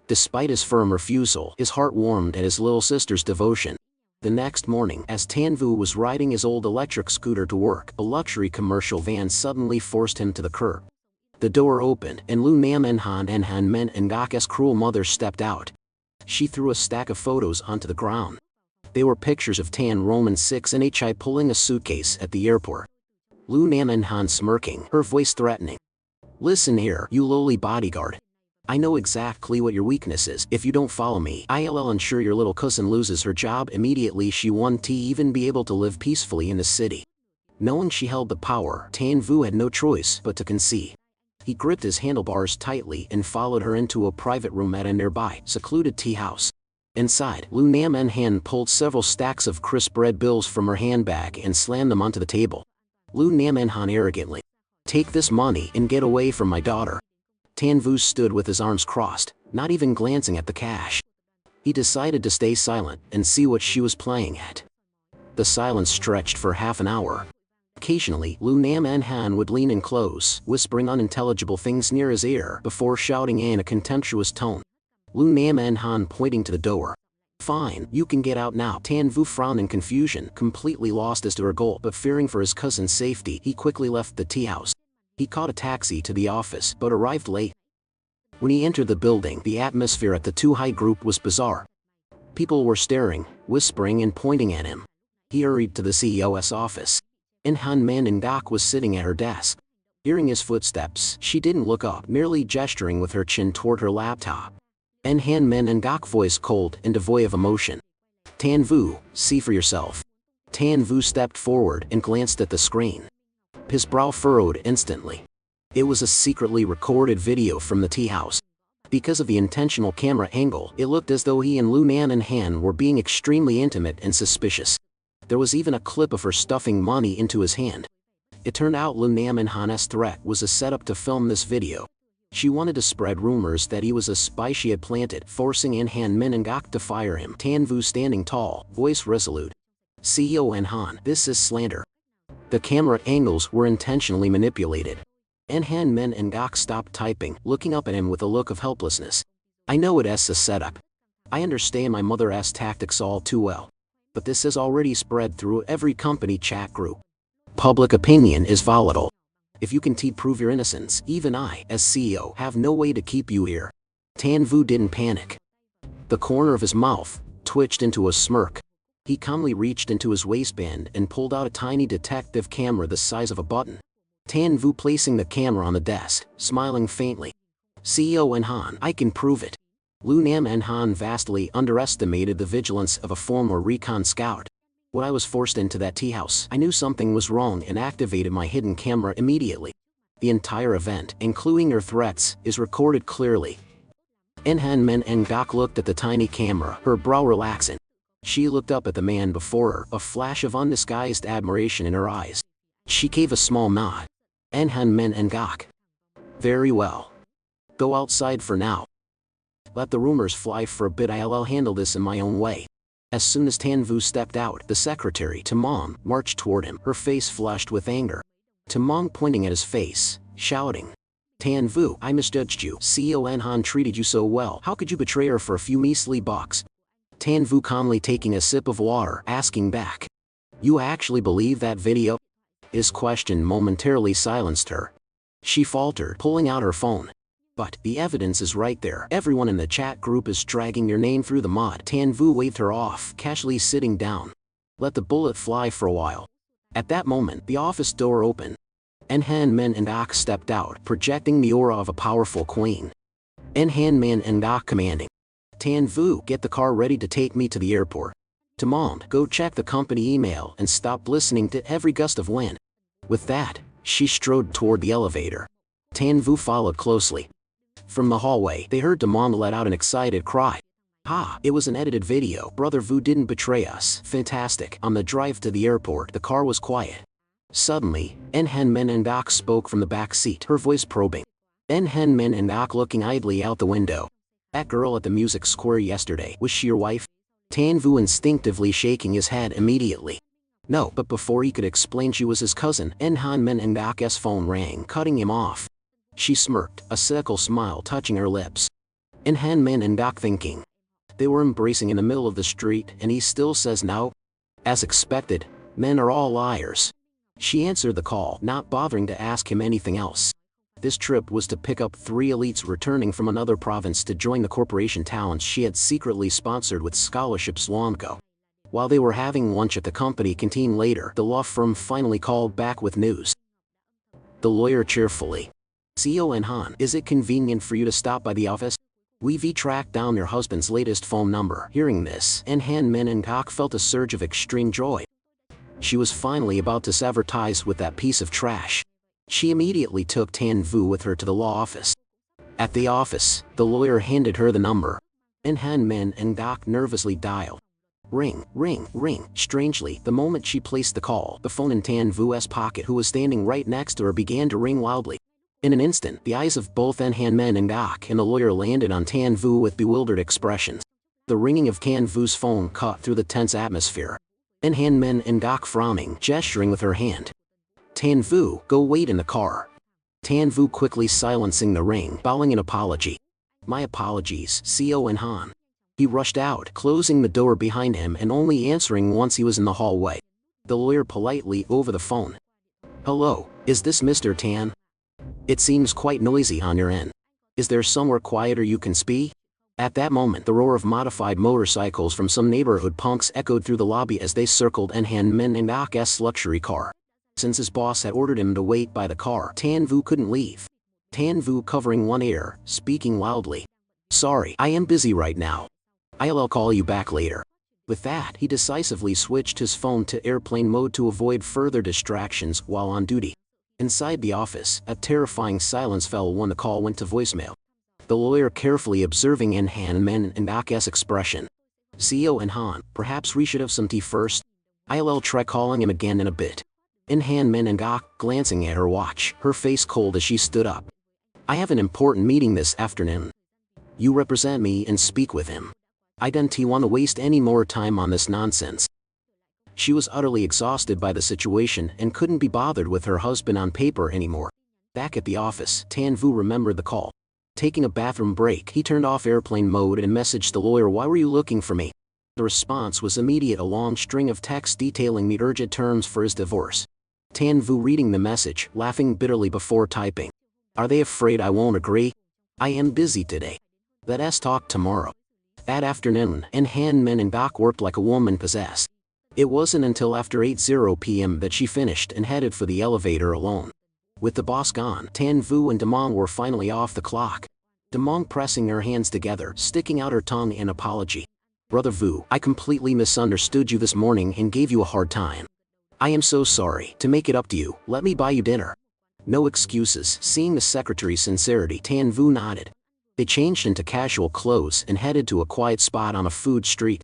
Despite his firm refusal, his heart warmed at his little sister's devotion. The next morning, as Tan Vu was riding his old electric scooter to work, a luxury commercial van suddenly forced him to the curb. The door opened, and Lu Nam and Han Men and Gak's cruel mother stepped out. She threw a stack of photos onto the ground. They were pictures of Tan Roman 6 and HI pulling a suitcase at the airport. Lu Nam and Han smirking, her voice threatening. Listen here, you lowly bodyguard. I know exactly what your weakness is. If you don't follow me, I'll ensure your little cousin loses her job immediately. She won't even be able to live peacefully in the city. Knowing she held the power, Tan Vu had no choice but to concede. He gripped his handlebars tightly and followed her into a private room at a nearby, secluded tea house. Inside, Lu Nam and Han pulled several stacks of crisp red bills from her handbag and slammed them onto the table. Lu Nam and Han arrogantly. Take this money and get away from my daughter. Tan Vu stood with his arms crossed, not even glancing at the cash. He decided to stay silent and see what she was playing at. The silence stretched for half an hour. Occasionally, Lu Nam and Han would lean in close, whispering unintelligible things near his ear before shouting in a contemptuous tone. Lu Nam and Han pointing to the door. Fine, you can get out now. Tan Vu frowned in confusion, completely lost as to her goal, but fearing for his cousin's safety, he quickly left the tea house. He caught a taxi to the office, but arrived late. When he entered the building, the atmosphere at the Too High group was bizarre. People were staring, whispering and pointing at him. He hurried to the CEO's office. Han Men and Gak was sitting at her desk. Hearing his footsteps, she didn't look up, merely gesturing with her chin toward her laptop. Han Men and Gak voice cold and devoid of emotion. Tan Vu, see for yourself. Tan Vu stepped forward and glanced at the screen. His brow furrowed instantly. It was a secretly recorded video from the tea house. Because of the intentional camera angle, it looked as though he and Lu Nam and Han were being extremely intimate and suspicious. There was even a clip of her stuffing money into his hand. It turned out Lu Nam and Han's threat was a setup to film this video. She wanted to spread rumors that he was a spy she had planted, forcing Han Men and Gak to fire him. Tan Vu standing tall, voice resolute. CEO and Han, this is slander. The camera angles were intentionally manipulated. Han Men and Gak stopped typing, looking up at him with a look of helplessness. I know it's a setup. I understand my mother's tactics all too well. But this has already spread through every company chat group. Public opinion is volatile. If you can prove your innocence, even I, as CEO, have no way to keep you here. Tan Vu didn't panic. The corner of his mouth twitched into a smirk. He calmly reached into his waistband and pulled out a tiny detective camera the size of a button. Tan Vu placing the camera on the desk, smiling faintly. CEO and Han, I can prove it. Lu Nam and Han vastly underestimated the vigilance of a former recon scout. When I was forced into that tea house, I knew something was wrong and activated my hidden camera immediately. The entire event, including her threats, is recorded clearly. Han Men and Gak looked at the tiny camera, her brow relaxing. She looked up at the man before her, a flash of undisguised admiration in her eyes. She gave a small nod. Han Men and Gak. Very well. Go outside for now. Let the rumors fly for a bit, I'll handle this in my own way. As soon as Tan Vu stepped out, the secretary, Tamong, marched toward him, her face flushed with anger. Tamong pointing at his face, shouting. Tan Vu, I misjudged you. CEO and Han treated you so well, how could you betray her for a few measly bucks? Tan Vu calmly taking a sip of water, asking back. You actually believe that video? His question momentarily silenced her. She faltered, pulling out her phone. But the evidence is right there. Everyone in the chat group is dragging your name through the mud. Tan Vu waved her off, casually sitting down. Let the bullet fly for a while. At that moment, the office door opened. En-han Men and Ok stepped out, projecting the aura of a powerful queen. En-han Men and Ok commanding. Tan Vu, get the car ready to take me to the airport. Demand, go check the company email and stop listening to every gust of wind. With that, she strode toward the elevator. Tan Vu followed closely. From the hallway, they heard Demand let out an excited cry. Ha, it was an edited video. Brother Vu didn't betray us. Fantastic. On the drive to the airport, the car was quiet. Suddenly, En-han Men and Ok spoke from the back seat, her voice probing. En-han Men and Ok looking idly out the window. That girl at the music square yesterday, was she your wife? Tan Vu instinctively shaking his head immediately. No, but before he could explain she was his cousin, En-han Men and Ok's phone rang, cutting him off. She smirked, a cynical smile touching her lips. En-han Men and Ok thinking. They were embracing in the middle of the street, and he still says no? As expected, men are all liars. She answered the call, not bothering to ask him anything else. This trip was to pick up 3 elites returning from another province to join the corporation talents she had secretly sponsored with scholarships long ago. While they were having lunch at the company canteen later, the law firm finally called back with news. The lawyer cheerfully. CEO En-han, is it convenient for you to stop by the office? We've tracked down your husband's latest phone number. Hearing this, En-han Men and Ok felt a surge of extreme joy. She was finally about to sever ties with that piece of trash. She immediately took Tan Vu with her to the law office. At the office, the lawyer handed her the number. En-han Men and Ok nervously dialed. Ring, ring, ring. Strangely, the moment she placed the call, the phone in Tan Vu's pocket, who was standing right next to her, began to ring wildly. In an instant, the eyes of both En-han Men and Ok and the lawyer landed on Tan Vu with bewildered expressions. The ringing of Tan Vu's phone cut through the tense atmosphere. En-han Men and Ok frowning, gesturing with her hand. Tan Vu, go wait in the car. Tan Vu quickly silencing the ring, bowing an apology. My apologies, CEO En-han. He rushed out, closing the door behind him and only answering once he was in the hallway. The lawyer politely over the phone. Hello, is this Mr. Tan? It seems quite noisy on your end. Is there somewhere quieter you can speak? At that moment, the roar of modified motorcycles from some neighborhood punks echoed through the lobby as they circled En-han Men and Ok's luxury car. Since his boss had ordered him to wait by the car, Tan Vu couldn't leave. Tan Vu covering one ear, speaking loudly. Sorry, I am busy right now. I'll call you back later. With that, he decisively switched his phone to airplane mode to avoid further distractions while on duty. Inside the office, a terrifying silence fell when the call went to voicemail. The lawyer carefully observing En-han Men and Ok's expression. CEO En-han, perhaps we should have some tea first? I'll try calling him again in a bit. En-han Men and Ok, glancing at her watch, her face cold as she stood up. I have an important meeting this afternoon. You represent me and speak with him. I don't want to waste any more time on this nonsense. She was utterly exhausted by the situation and couldn't be bothered with her husband on paper anymore. Back at the office, Tan Vu remembered the call. Taking a bathroom break, he turned off airplane mode and messaged the lawyer, why were you looking for me? The response was immediate, a long string of texts detailing the urgent terms for his divorce. Tan Vu reading the message, laughing bitterly before typing. Are they afraid I won't agree? I am busy today. Let's talk tomorrow. That afternoon, En-han Men and Ok worked like a woman possessed. It wasn't until after 8:00 p.m. that she finished and headed for the elevator alone. With the boss gone, Tan Vu and Demong were finally off the clock. Demong pressing her hands together, sticking out her tongue in apology. Brother Vu, I completely misunderstood you this morning and gave you a hard time. I am so sorry. To make it up to you, let me buy you dinner. No excuses. Seeing the secretary's sincerity, Tan Vu nodded. They changed into casual clothes and headed to a quiet spot on a food street.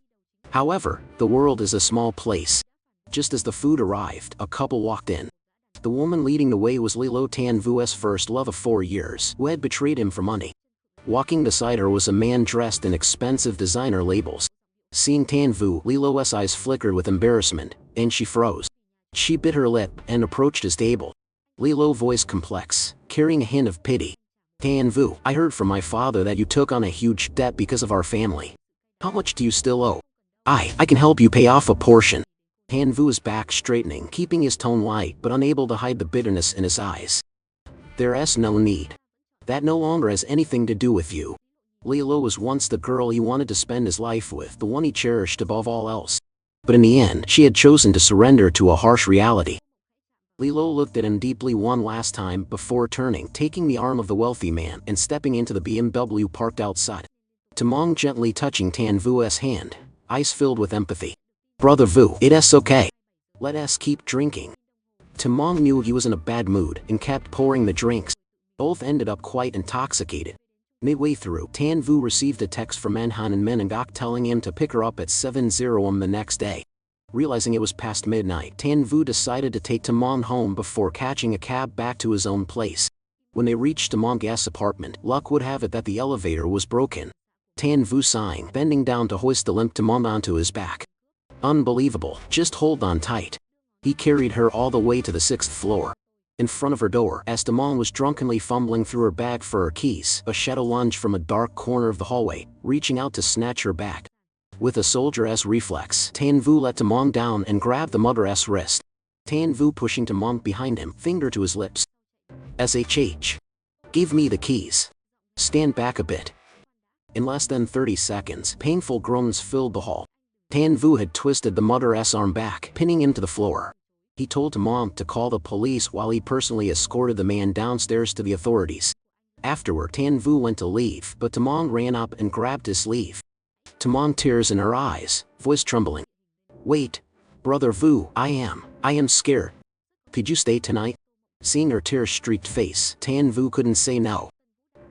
However, the world is a small place. Just as the food arrived, a couple walked in. The woman leading the way was Lilo, Tan Vu's first love of 4 years, who had betrayed him for money. Walking beside her was a man dressed in expensive designer labels. Seeing Tan Vu, Lilo's eyes flickered with embarrassment, and she froze. She bit her lip and approached his table. Lilo voice complex, carrying a hint of pity. Tan Vu, I heard from my father that you took on a huge debt because of our family. How much do you still owe? I can help you pay off a portion. Tan Vu's back straightening, keeping his tone light but unable to hide the bitterness in his eyes. There's no need. That no longer has anything to do with you. Lilo was once the girl he wanted to spend his life with, the one he cherished above all else. But in the end, she had chosen to surrender to a harsh reality. Lilo looked at him deeply one last time before turning, taking the arm of the wealthy man and stepping into the BMW parked outside. Tamong gently touching Tan Vu's hand, eyes filled with empathy. Brother Vu, it's okay. Let us keep drinking. Tamong knew he was in a bad mood and kept pouring the drinks. Both ended up quite intoxicated. Midway through, Tan Vu received a text from Enhan and Menengok telling him to pick her up at 7:00 am the next day. Realizing it was past midnight, Tan Vu decided to take Tamong home before catching a cab back to his own place. When they reached Tamong's apartment, luck would have it that the elevator was broken. Tan Vu sighing, bending down to hoist the limp Tamong onto his back. Unbelievable, just hold on tight. He carried her all the way to the 6th floor. In front of her door, as Tamong was drunkenly fumbling through her bag for her keys, a shadow lunged from a dark corner of the hallway, reaching out to snatch her bag. With a soldier-esque reflex, Tan Vu let Tamong down and grabbed the mother-esque wrist. Tan Vu pushing Tamong behind him, finger to his lips. SHH. Give me the keys. Stand back a bit. In less than 30 seconds, painful groans filled the hall. Tan Vu had twisted the mother-esque arm back, pinning him to the floor. He told Tamong to call the police while he personally escorted the man downstairs to the authorities. Afterward, Tan Vu went to leave, but Tamong ran up and grabbed his sleeve. Tamong, tears in her eyes, voice trembling. Wait, Brother Vu, I am scared. Could you stay tonight? Seeing her tear-streaked face, Tan Vu couldn't say no.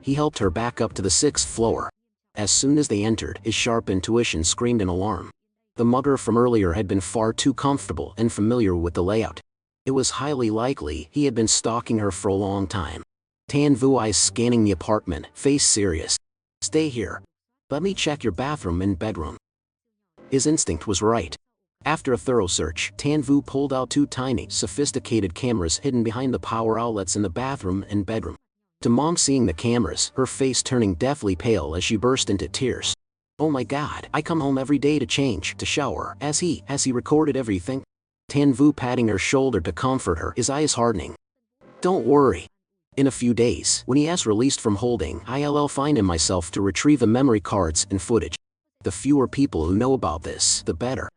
He helped her back up to the 6th floor. As soon as they entered, his sharp intuition screamed in alarm. The mugger from earlier had been far too comfortable and familiar with the layout. It was highly likely he had been stalking her for a long time. Tan Vu, eyes scanning the apartment, face serious. Stay here. Let me check your bathroom and bedroom. His instinct was right. After a thorough search, Tan Vu pulled out 2 tiny, sophisticated cameras hidden behind the power outlets in the bathroom and bedroom. Tamong seeing the cameras, her face turning deathly pale as she burst into tears. Oh my god, I come home every day to change, to shower. Has he recorded everything? Tan Vu patting her shoulder to comfort her, his eyes hardening. Don't worry. In a few days, when he is released from holding, I'll find him myself to retrieve the memory cards and footage. The fewer people who know about this, the better.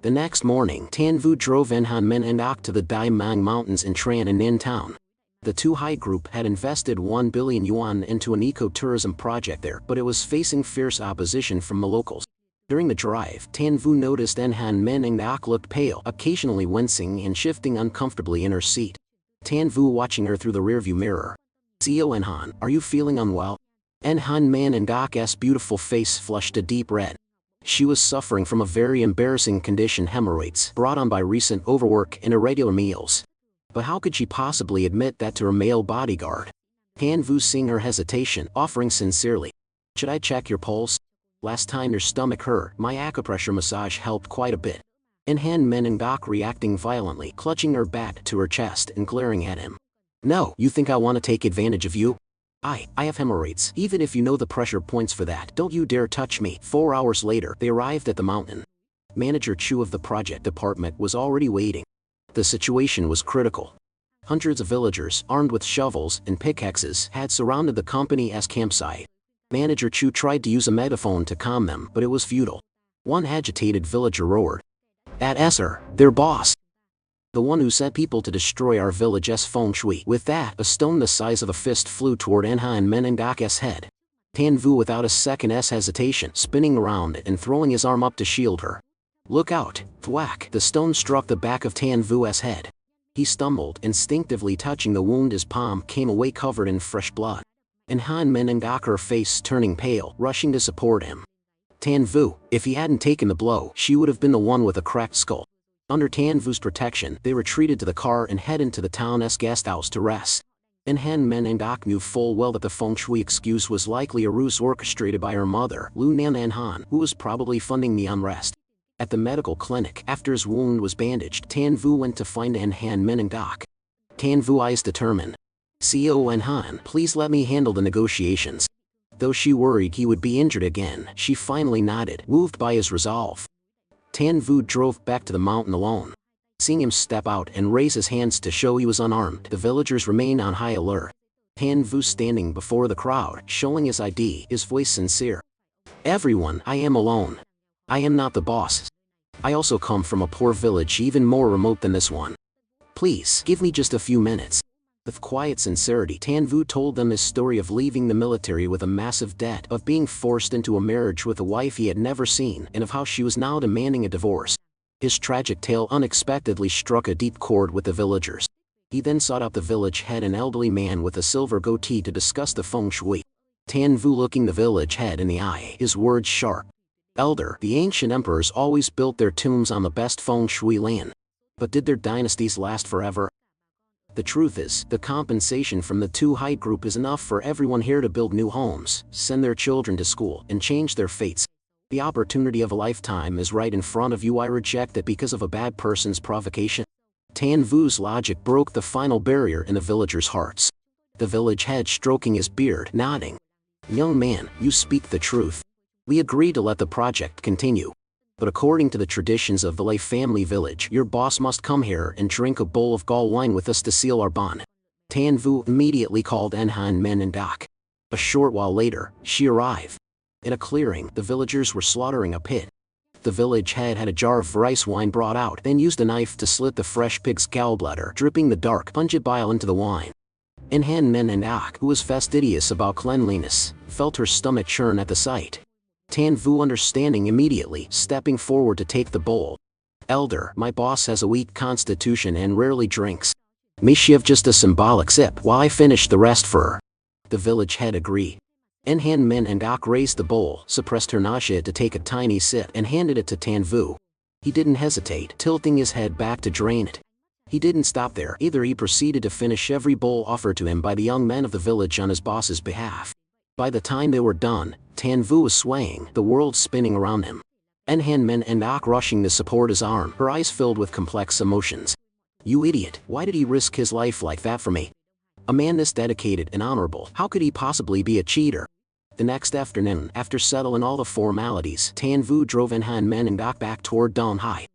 The next morning, Tan Vu drove Enhan Menengok to the Dai Mang Mountains in Tran and Ninh Town. The Tu Hai Group had invested 1 billion yuan into an eco-tourism project there, but it was facing fierce opposition from the locals. During the drive, Tan Vu noticed Enhan Menengok looked pale, occasionally wincing and shifting uncomfortably in her seat. Tan Vu watching her through the rearview mirror. "Zio Enhan, are you feeling unwell?" Enhan Menengok's beautiful face flushed a deep red. She was suffering from a very embarrassing condition, hemorrhoids, brought on by recent overwork and irregular meals. But how could she possibly admit that to her male bodyguard? Tan Vu seeing her hesitation, offering sincerely. "Should I check your pulse? Last time your stomach hurt, my acupressure massage helped quite a bit." Enhan Menengok reacting violently, clutching her back to her chest and glaring at him. "No, you think I want to take advantage of you? I have hemorrhoids. Even if you know the pressure points for that, don't you dare touch me." 4 hours later, they arrived at the mountain. Manager Chu of the project department was already waiting. The situation was critical. Hundreds of villagers, armed with shovels and pickaxes, had surrounded the company's campsite. Manager Chu tried to use a megaphone to calm them, but it was futile. One agitated villager roared. "That's her, their boss. The one who sent people to destroy our village's feng shui." With that, a stone the size of a fist flew toward Enhan Menengok's head. Tan Vu, without a second's hesitation, spinning around and throwing his arm up to shield her. "Look out!" Thwack! The stone struck the back of Tan Vu's head. He stumbled, instinctively touching the wound. His palm came away covered in fresh blood. Enhan Menengok, her face turning pale, rushing to support him. Tan Vu, if he hadn't taken the blow, she would have been the one with a cracked skull. Under Tan Vu's protection, they retreated to the car and headed to the town's guest house to rest. Enhan Menengok knew full well that the feng shui excuse was likely a ruse orchestrated by her mother, Lu Nan Enhan, who was probably funding the unrest. At the medical clinic, after his wound was bandaged, Tan Vu went to find Enhan Menengok. Tan Vu, eyes determined. "CO Enhan, please let me handle the negotiations." Though she worried he would be injured again, she finally nodded, moved by his resolve. Tan Vu drove back to the mountain alone. Seeing him step out and raise his hands to show he was unarmed, the villagers remained on high alert. Tan Vu standing before the crowd, showing his ID, his voice sincere. Everyone, I am alone. I am not the boss. I also come from a poor village even more remote than this one. Please, give me just a few minutes. With quiet sincerity, Tan Vu told them his story of leaving the military with a massive debt, of being forced into a marriage with a wife he had never seen, and of how she was now demanding a divorce. His tragic tale unexpectedly struck a deep chord with the villagers. He then sought out the village head, an elderly man with a silver goatee, to discuss the feng shui. Tan Vu looking the village head in the eye, his words sharp. Elder, the ancient emperors always built their tombs on the best feng shui land. But did their dynasties last forever? The truth is, the compensation from the two-height group is enough for everyone here to build new homes, send their children to school, and change their fates. The opportunity of a lifetime is right in front of you. I reject it because of a bad person's provocation. Tan Vu's logic broke the final barrier in the villagers' hearts. The village head stroking his beard, nodding. Young man, you speak the truth. We agree to let the project continue. But according to the traditions of the Lei family village, your boss must come here and drink a bowl of gall wine with us to seal our bond. Tan Vu immediately called Enhan Men and Dak. A short while later, she arrived. In a clearing, the villagers were slaughtering a pig. The village head had a jar of rice wine brought out, then used a knife to slit the fresh pig's gallbladder, dripping the dark, pungent bile into the wine. Enhan Men and Dak, who was fastidious about cleanliness, felt her stomach churn at the sight. Tan Vu understanding immediately, stepping forward to take the bowl. Elder, my boss has a weak constitution and rarely drinks. May she have just a symbolic sip while I finish the rest for her. The village head agreed. Enhan Men and Dak raised the bowl, suppressed her nausea to take a tiny sip, and handed it to Tan Vu. He didn't hesitate, tilting his head back to drain it. He didn't stop there either. He proceeded to finish every bowl offered to him by the young men of the village on his boss's behalf. By the time they were done, Tan Vu was swaying, the world spinning around him. Enhan Men and Dak rushing to support his arm, her eyes filled with complex emotions. You idiot, why did he risk his life like that for me? A man this dedicated and honorable, how could he possibly be a cheater? The next afternoon, after settling all the formalities, Tan Vu drove Enhan Men and Dak back toward Donghai.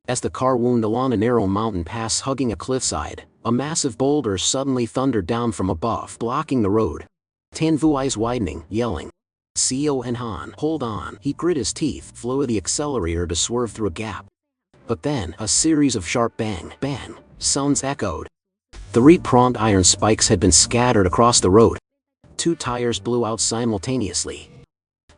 As the car wound along a narrow mountain pass hugging a cliffside, a massive boulder suddenly thundered down from above, blocking the road. Tan Vu eyes widening, yelling. CEO Enhan, hold on. He grit his teeth, flew the accelerator to swerve through a gap. But then, a series of sharp bang, bang sounds echoed. 3 pronged iron spikes had been scattered across the road. 2 tires blew out simultaneously.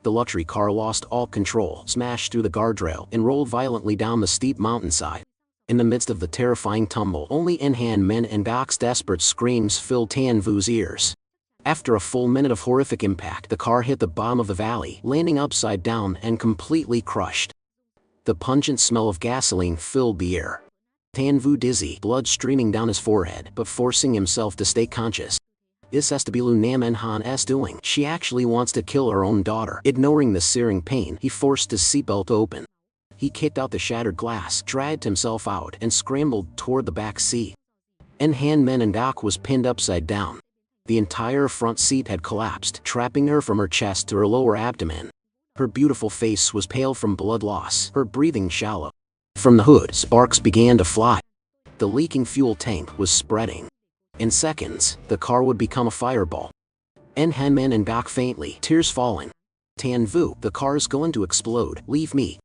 The luxury car lost all control, smashed through the guardrail, and rolled violently down the steep mountainside. In the midst of the terrifying tumble, only Enhan Men and Dak's desperate screams filled Tan Vu's ears. After a full minute of horrific impact, the car hit the bottom of the valley, landing upside down and completely crushed. The pungent smell of gasoline filled the air. Tan Vu dizzy, blood streaming down his forehead, but forcing himself to stay conscious. This has to be Lu Nam Enhan's doing. She actually wants to kill her own daughter. Ignoring the searing pain, he forced his seatbelt open. He kicked out the shattered glass, dragged himself out, and scrambled toward the back seat. Enhan Men and Dak was pinned upside down. The entire front seat had collapsed, trapping her from her chest to her lower abdomen. Her beautiful face was pale from blood loss, her breathing shallow. From the hood, sparks began to fly. The leaking fuel tank was spreading. In seconds, the car would become a fireball. Enhan Men and Dak faintly, tears falling. Tan Vu, the car's going to explode, leave me.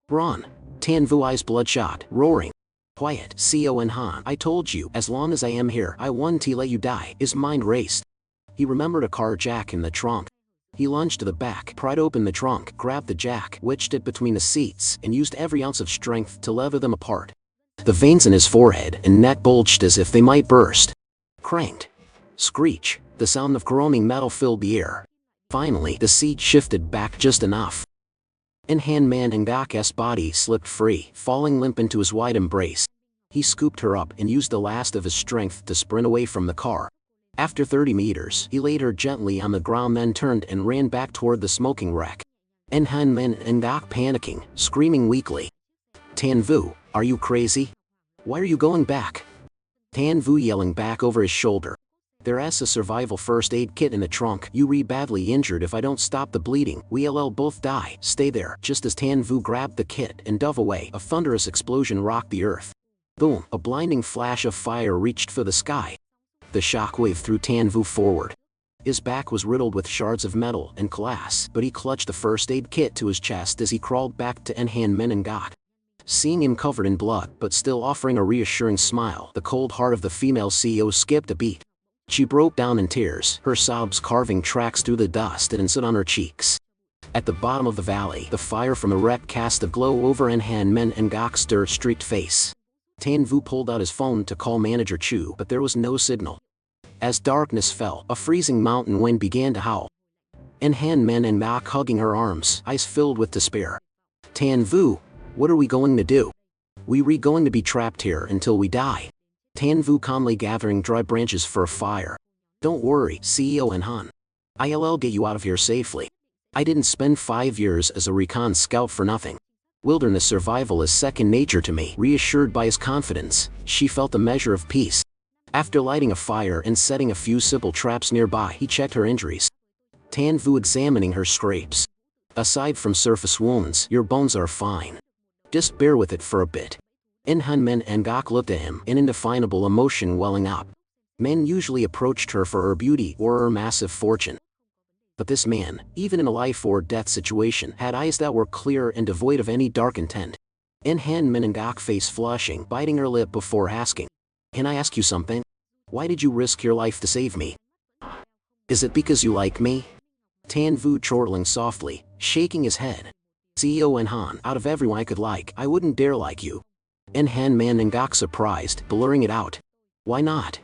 Run. Tan Vu eyes bloodshot, roaring. Quiet, CEO Enhan, I told you, as long as I am here, I want to let you die. His mind raced. He remembered a car jack in the trunk. He lunged to the back, pried open the trunk, grabbed the jack, wedged it between the seats, and used every ounce of strength to lever them apart. The veins in his forehead and neck bulged as if they might burst. Cranked. Screech. The sound of groaning metal filled the air. Finally, the seat shifted back just enough. Enhan Men and Dak's body slipped free, falling limp into his wide embrace. He scooped her up and used the last of his strength to sprint away from the car. After 30 meters, he laid her gently on the ground, then turned and ran back toward the smoking wreck. Enhan Men and Dak panicking, screaming weakly. Tan Vu, are you crazy? Why are you going back? Tan Vu yelling back over his shoulder. There's a survival first aid kit in the trunk. You re badly injured. If I don't stop the bleeding, we'll both die. Stay there. Just as Tan Vu grabbed the kit and dove away, a thunderous explosion rocked the earth. Boom! A blinding flash of fire reached for the sky. The shockwave threw Tan Vu forward. His back was riddled with shards of metal and glass, but he clutched the first aid kit to his chest as he crawled back to En-Han Men and Gok. Seeing him covered in blood but still offering a reassuring smile, the cold heart of the female CEO skipped a beat. She broke down in tears, her sobs carving tracks through the dust and stood on her cheeks. At the bottom of the valley, the fire from the wreck cast a glow over En-Han Men and Gok's streaked face. Tan Vu pulled out his phone to call Manager Chu, but there was no signal. As darkness fell, a freezing mountain wind began to howl. En-Han Men and Gok hugging her arms, eyes filled with despair. Tan Vu, what are we going to do? We're going to be trapped here until we die. Tan Vu calmly gathering dry branches for a fire. Don't worry, CEO En-Han. I'll get you out of here safely. I didn't spend 5 years as a recon scout for nothing. Wilderness survival is second nature to me. Reassured by his confidence, she felt a measure of peace. After lighting a fire and setting a few simple traps nearby, he checked her injuries. Tan Vu examining her scrapes. Aside from surface wounds, your bones are fine. Just bear with it for a bit. En-Han Men and Gok looked at him, an indefinable emotion welling up. Men usually approached her for her beauty or her massive fortune. But this man, even in a life or death situation, had eyes that were clear and devoid of any dark intent. En-Han Men and Gok face flushing, biting her lip before asking, "Can I ask you something? Why did you risk your life to save me? Is it because you like me?" Tan Vu chortling softly, shaking his head. CEO En-Han, out of everyone I could like, I wouldn't dare like you. En-Han Men and Gok surprised, blurring it out. Why not?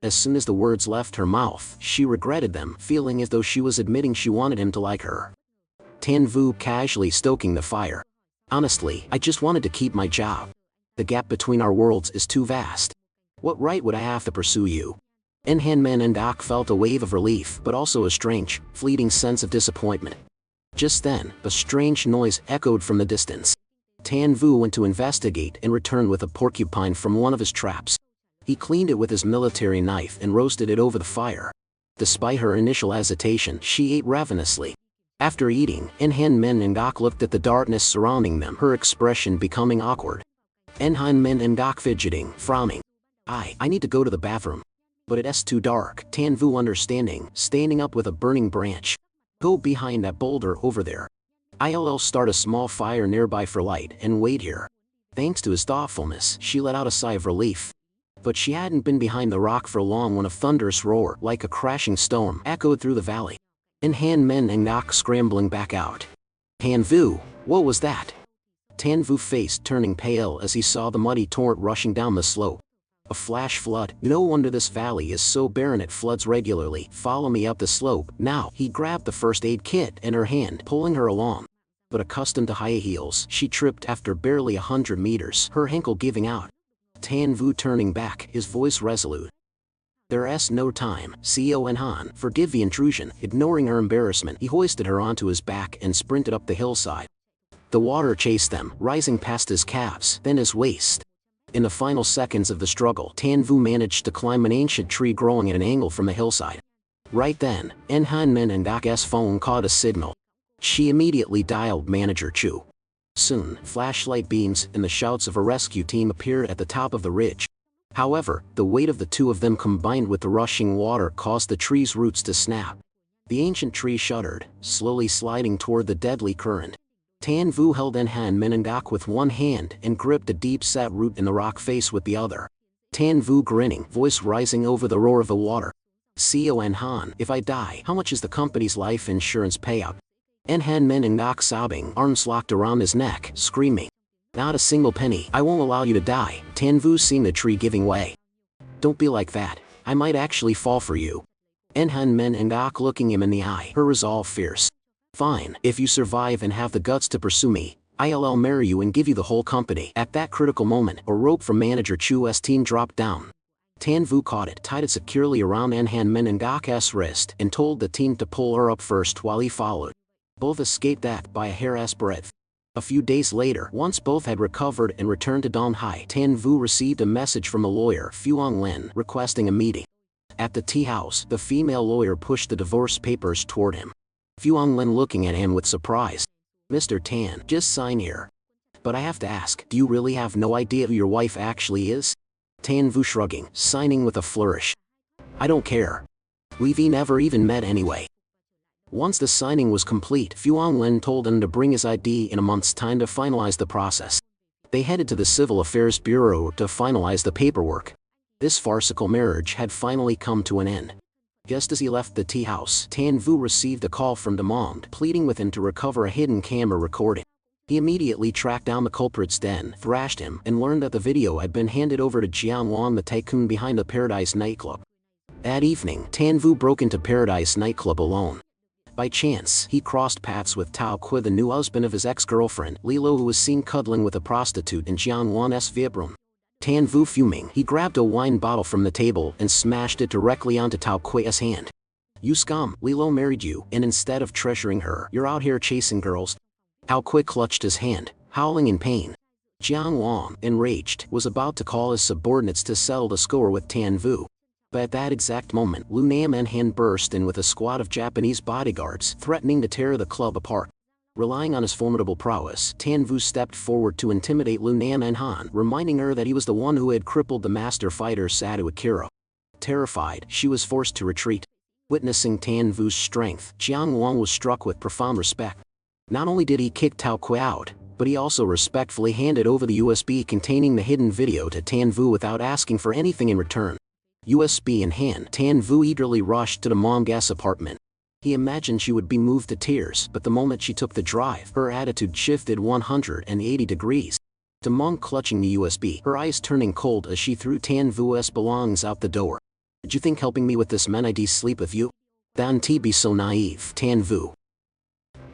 As soon as the words left her mouth, she regretted them, feeling as though she was admitting she wanted him to like her. Tan Vu casually stoking the fire. Honestly, I just wanted to keep my job. The gap between our worlds is too vast. What right would I have to pursue you? En-Han Men and Gok felt a wave of relief, but also a strange, fleeting sense of disappointment. Just then, a strange noise echoed from the distance. Tan Vu went to investigate and returned with a porcupine from one of his traps. He cleaned it with his military knife and roasted it over the fire. Despite her initial hesitation, she ate ravenously. After eating, En-Han Men and Gok looked at the darkness surrounding them, her expression becoming awkward. En-Han Men and Gok fidgeting, frowning. I need to go to the bathroom. But it's too dark. Tan Vu understanding, standing up with a burning branch. Go behind that boulder over there. I'll start a small fire nearby for light and wait here. Thanks to his thoughtfulness, she let out a sigh of relief. But she hadn't been behind the rock for long when a thunderous roar, like a crashing storm, echoed through the valley. En-Han Men and Gok scrambling back out. Tan Vu, what was that? Tan Vu face turning pale as he saw the muddy torrent rushing down the slope. A flash flood. No wonder this valley is so barren, it floods regularly. Follow me up the slope. Now, he grabbed the first aid kit in her hand, pulling her along. But accustomed to high heels, she tripped after barely 100 meters, her ankle giving out. Tan Vu turning back, his voice resolute. There's no time, CEO En-Han, forgive the intrusion. Ignoring her embarrassment, he hoisted her onto his back and sprinted up the hillside. The water chased them, rising past his calves, then his waist. In the final seconds of the struggle, Tan Vu managed to climb an ancient tree growing at an angle from the hillside. Right then, En-Han Men and Gok's phone caught a signal. She immediately dialed Manager Chu. Soon, flashlight beams and the shouts of a rescue team appeared at the top of the ridge. However, the weight of the two of them combined with the rushing water caused the tree's roots to snap. The ancient tree shuddered, slowly sliding toward the deadly current. Tan Vu held En-Han Men and Gok with one hand and gripped a deep-set root in the rock face with the other. Tan Vu grinning, voice rising over the roar of the water. CEO En-Han, if I die, how much is the company's life insurance payout? En-Han Men and Gok sobbing, arms locked around his neck, screaming. Not a single penny. I won't allow you to die. Tan Vu seeing the tree giving way. Don't be like that. I might actually fall for you. En-Han Men and Gok looking him in the eye, her resolve fierce. Fine, if you survive and have the guts to pursue me, I'll marry you and give you the whole company. At that critical moment, a rope from Manager Chu's team dropped down. Tan Vu caught it, tied it securely around En-Han Men and Gok's wrist, and told the team to pull her up first while he followed. Both escaped that by a hair's breadth. A few days later, once both had recovered and returned to Donghai, Tan Vu received a message from a lawyer, Fuang Lin, requesting a meeting. At the tea house, the female lawyer pushed the divorce papers toward him. Fuang Lin looking at him with surprise. Mr. Tan, just sign here. But I have to ask, do you really have no idea who your wife actually is? Tan Vu shrugging, signing with a flourish. I don't care. We've never even met anyway. Once the signing was complete, Fuang Lin told him to bring his ID in a month's time to finalize the process. They headed to the Civil Affairs Bureau to finalize the paperwork. This farcical marriage had finally come to an end. Just as he left the tea house, Tan Vu received a call from Demond, pleading with him to recover a hidden camera recording. He immediately tracked down the culprit's den, thrashed him, and learned that the video had been handed over to Jiang Wan, the tycoon behind the Paradise nightclub. That evening, Tan Vu broke into Paradise nightclub alone. By chance, he crossed paths with Tao Kui, the new husband of his ex-girlfriend, Lilo, who was seen cuddling with a prostitute in Jiang Wan's VIP room. Tan Vu fuming, he grabbed a wine bottle from the table and smashed it directly onto Tao Kui's hand. You scum, Lilo married you, and instead of treasuring her, you're out here chasing girls. Tao Kui clutched his hand, howling in pain. Jiang Wan, enraged, was about to call his subordinates to settle the score with Tan Vu. But at that exact moment, Lu Nam and Han burst in with a squad of Japanese bodyguards, threatening to tear the club apart. Relying on his formidable prowess, Tan Vu stepped forward to intimidate Lu Nam and Han, reminding her that he was the one who had crippled the master fighter Satu Akira. Terrified, she was forced to retreat. Witnessing Tan Vu's strength, Jiang Wan was struck with profound respect. Not only did he kick Tao Kui out, but he also respectfully handed over the USB containing the hidden video to Tan Vu without asking for anything in return. USB in hand, Tan Vu eagerly rushed to the Mongas apartment. He imagined she would be moved to tears, but the moment she took the drive, her attitude shifted 180 degrees. Demong clutching the USB, her eyes turning cold as she threw Tan Vu's belongings out the door. Did you think helping me with this meant I'd sleep with you? Don't be so naive, Tan Vu.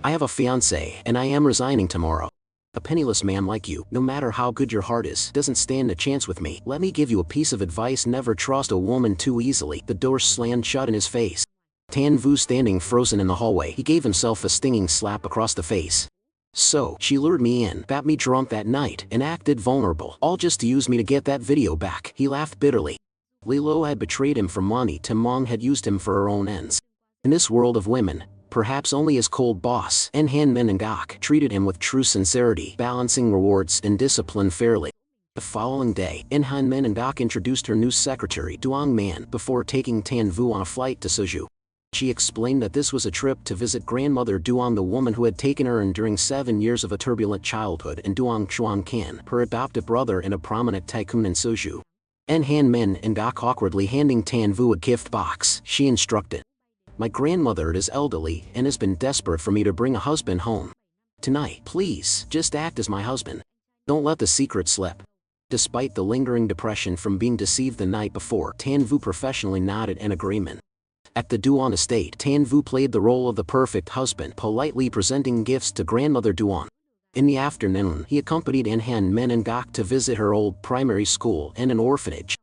I have a fiancé, and I am resigning tomorrow. A penniless man like you, no matter how good your heart is, doesn't stand a chance with me. Let me give you a piece of advice: never trust a woman too easily. The door slammed shut in his face. Tan Vu standing frozen in the hallway, he gave himself a stinging slap across the face. So, she lured me in, got me drunk that night, and acted vulnerable, all just to use me to get that video back. He laughed bitterly. Lilo had betrayed him for money. Timong had used him for her own ends. In this world of women, perhaps only his cold boss, Han Menengok, treated him with true sincerity, balancing rewards and discipline fairly. The following day, Han Menengok introduced her new secretary, Duong Man, before taking Tan Vu on a flight to Soju. She explained that this was a trip to visit grandmother Duong, the woman who had taken her in during 7 years of a turbulent childhood, and Duong Chuan Kan, her adopted brother and a prominent tycoon in Soju. Han Menengok awkwardly handing Tan Vu a gift box, she instructed. My grandmother is elderly and has been desperate for me to bring a husband home. Tonight, please, just act as my husband. Don't let the secret slip. Despite the lingering depression from being deceived the night before, Tan Vu professionally nodded in agreement. At the Duan estate, Tan Vu played the role of the perfect husband, politely presenting gifts to grandmother Duan. In the afternoon, he accompanied Han Menengok to visit her old primary school and an orphanage.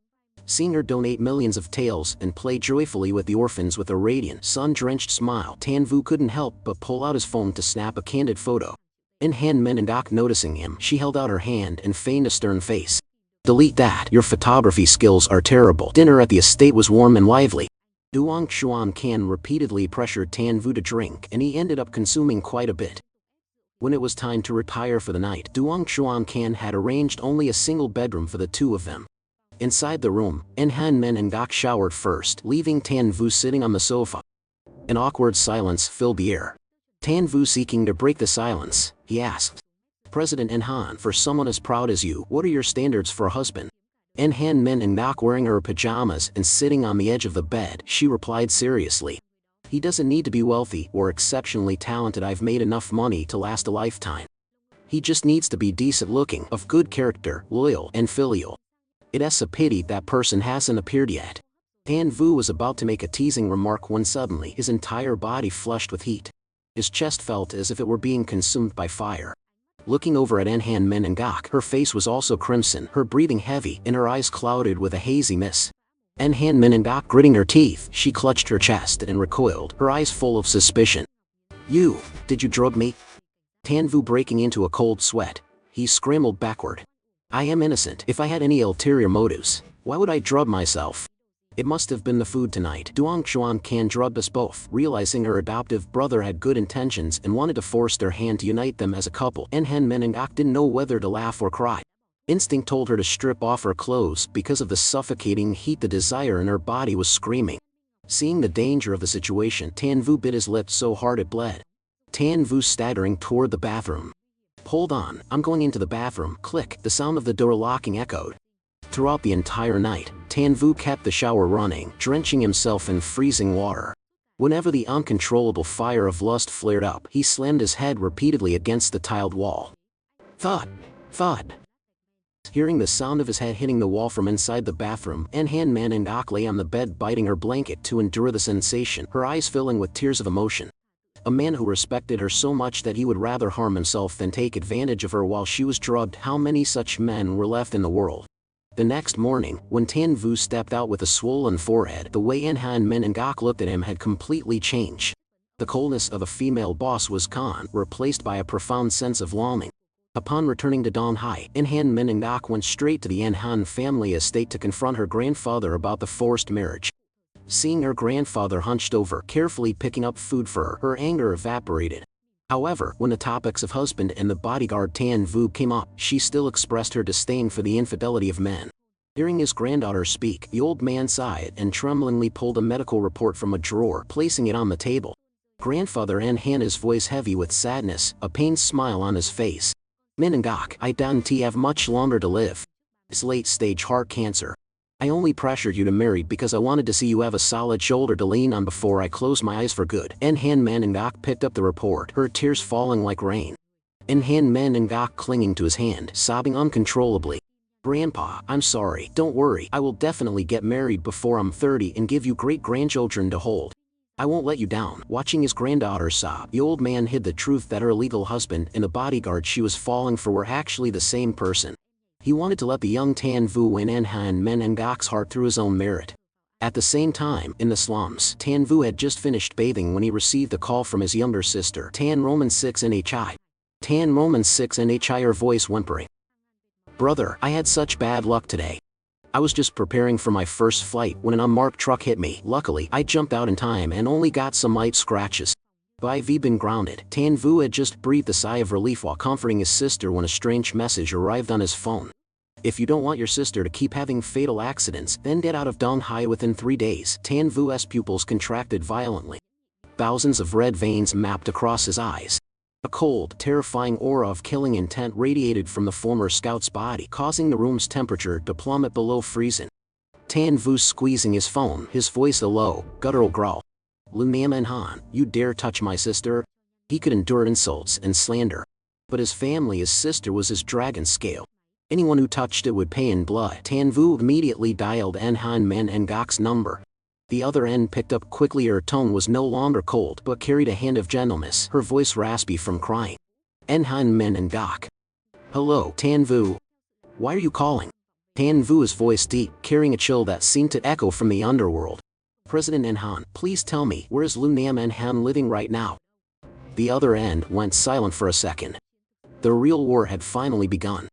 Seeing her donate millions of taels and play joyfully with the orphans with a radiant, sun-drenched smile, Tan Vu couldn't help but pull out his phone to snap a candid photo. Han Menengok noticing him, she held out her hand and feigned a stern face. Delete that, your photography skills are terrible. Dinner at the estate was warm and lively. Duong Chuan Kan repeatedly pressured Tan Vu to drink, and he ended up consuming quite a bit. When it was time to retire for the night, Duong Chuan Kan had arranged only a single bedroom for the two of them. Inside the room, Han Menengok showered first, leaving Tan Vu sitting on the sofa. An awkward silence filled the air. Tan Vu seeking to break the silence, he asked. President Han, for someone as proud as you, what are your standards for a husband? Han Menengok wearing her pajamas and sitting on the edge of the bed, she replied seriously. He doesn't need to be wealthy or exceptionally talented. I've made enough money to last a lifetime. He just needs to be decent looking, of good character, loyal, and filial. It's a pity that person hasn't appeared yet. Tan Vu was about to make a teasing remark when suddenly his entire body flushed with heat. His chest felt as if it were being consumed by fire. Looking over at Han Menengok, her face was also crimson, her breathing heavy, and her eyes clouded with a hazy mist. Han Menengok gritting her teeth, she clutched her chest and recoiled, her eyes full of suspicion. Did you drug me? Tan Vu breaking into a cold sweat, he scrambled backward. I am innocent. If I had any ulterior motives, why would I drug myself? It must have been the food tonight. Duong Chuan Kan drugged us both, realizing her adoptive brother had good intentions and wanted to force their hand to unite them as a couple. Han Menengok didn't know whether to laugh or cry. Instinct told her to strip off her clothes because of the suffocating heat. The desire in her body was screaming. Seeing the danger of the situation, Tan Vu bit his lip so hard it bled. Tan Vu staggering toward the bathroom. "Hold on, I'm going into the bathroom." Click, the sound of the door locking echoed. Throughout the entire night, Tan Vu kept the shower running, drenching himself in freezing water. Whenever the uncontrollable fire of lust flared up, he slammed his head repeatedly against the tiled wall. Thud! Thud! Hearing the sound of his head hitting the wall from inside the bathroom, Man and Ak lay on the bed biting her blanket to endure the sensation, her eyes filling with tears of emotion. A man who respected her so much that he would rather harm himself than take advantage of her while she was drugged. How many such men were left in the world? The next morning, when Tan Vu stepped out with a swollen forehead, the way Men and Ak looked at him had completely changed. The coldness of a female boss was gone, replaced by a profound sense of longing. Upon returning to Donghai, Men and Ak went straight to the Han family estate to confront her grandfather about the forced marriage. Seeing her grandfather hunched over, carefully picking up food for her, her anger evaporated. However, when the topics of husband and the bodyguard Tan Vu came up, she still expressed her disdain for the infidelity of men. Hearing his granddaughter speak, the old man sighed and tremblingly pulled a medical report from a drawer, placing it on the table. Grandfather Han, his voice heavy with sadness, a pained smile on his face. "Min and Gok, I don't have much longer to live. It's late-stage heart cancer. I only pressured you to marry because I wanted to see you have a solid shoulder to lean on before I close my eyes for good." Man and Gok picked up the report, her tears falling like rain. Man and Gok clinging to his hand, sobbing uncontrollably. "Grandpa, I'm sorry. Don't worry, I will definitely get married before I'm 30 and give you great-grandchildren to hold. I won't let you down." Watching his granddaughter sob, the old man hid the truth that her legal husband and the bodyguard she was falling for were actually the same person. He wanted to let the young Tan Vu win Men and Gok's heart through his own merit. At the same time, in the slums, Tan Vu had just finished bathing when he received a call from his younger sister, Tan Roman 6 NHI. Tan Roman 6 NHI, her voice whimpering. "Brother, I had such bad luck today. I was just preparing for my first flight when an unmarked truck hit me. Luckily, I jumped out in time and only got some light scratches. I've been grounded." Tan Vu had just breathed a sigh of relief while comforting his sister when a strange message arrived on his phone. "If you don't want your sister to keep having fatal accidents, then get out of Donghai within 3 days." Tan Vu's pupils contracted violently. Thousands of red veins mapped across his eyes. A cold, terrifying aura of killing intent radiated from the former scout's body, causing the room's temperature to plummet below freezing. Tan Vu squeezing his phone, his voice a low, guttural growl. "Lunam and Han, you dare touch my sister?" He could endure insults and slander. But his family, his sister was his dragon scale. Anyone who touched it would pay in blood. Tan Vu immediately dialed Men and Gok's number. The other end picked up quickly. Her tone was no longer cold but carried a hint of gentleness, her voice raspy from crying. Men and Gok. "Hello, Tan Vu. Why are you calling?" Tan Vu's voice deep, carrying a chill that seemed to echo from the underworld. "President Han, please tell me, where is Lunam and Han living right now?" The other end went silent for a second. The real war had finally begun.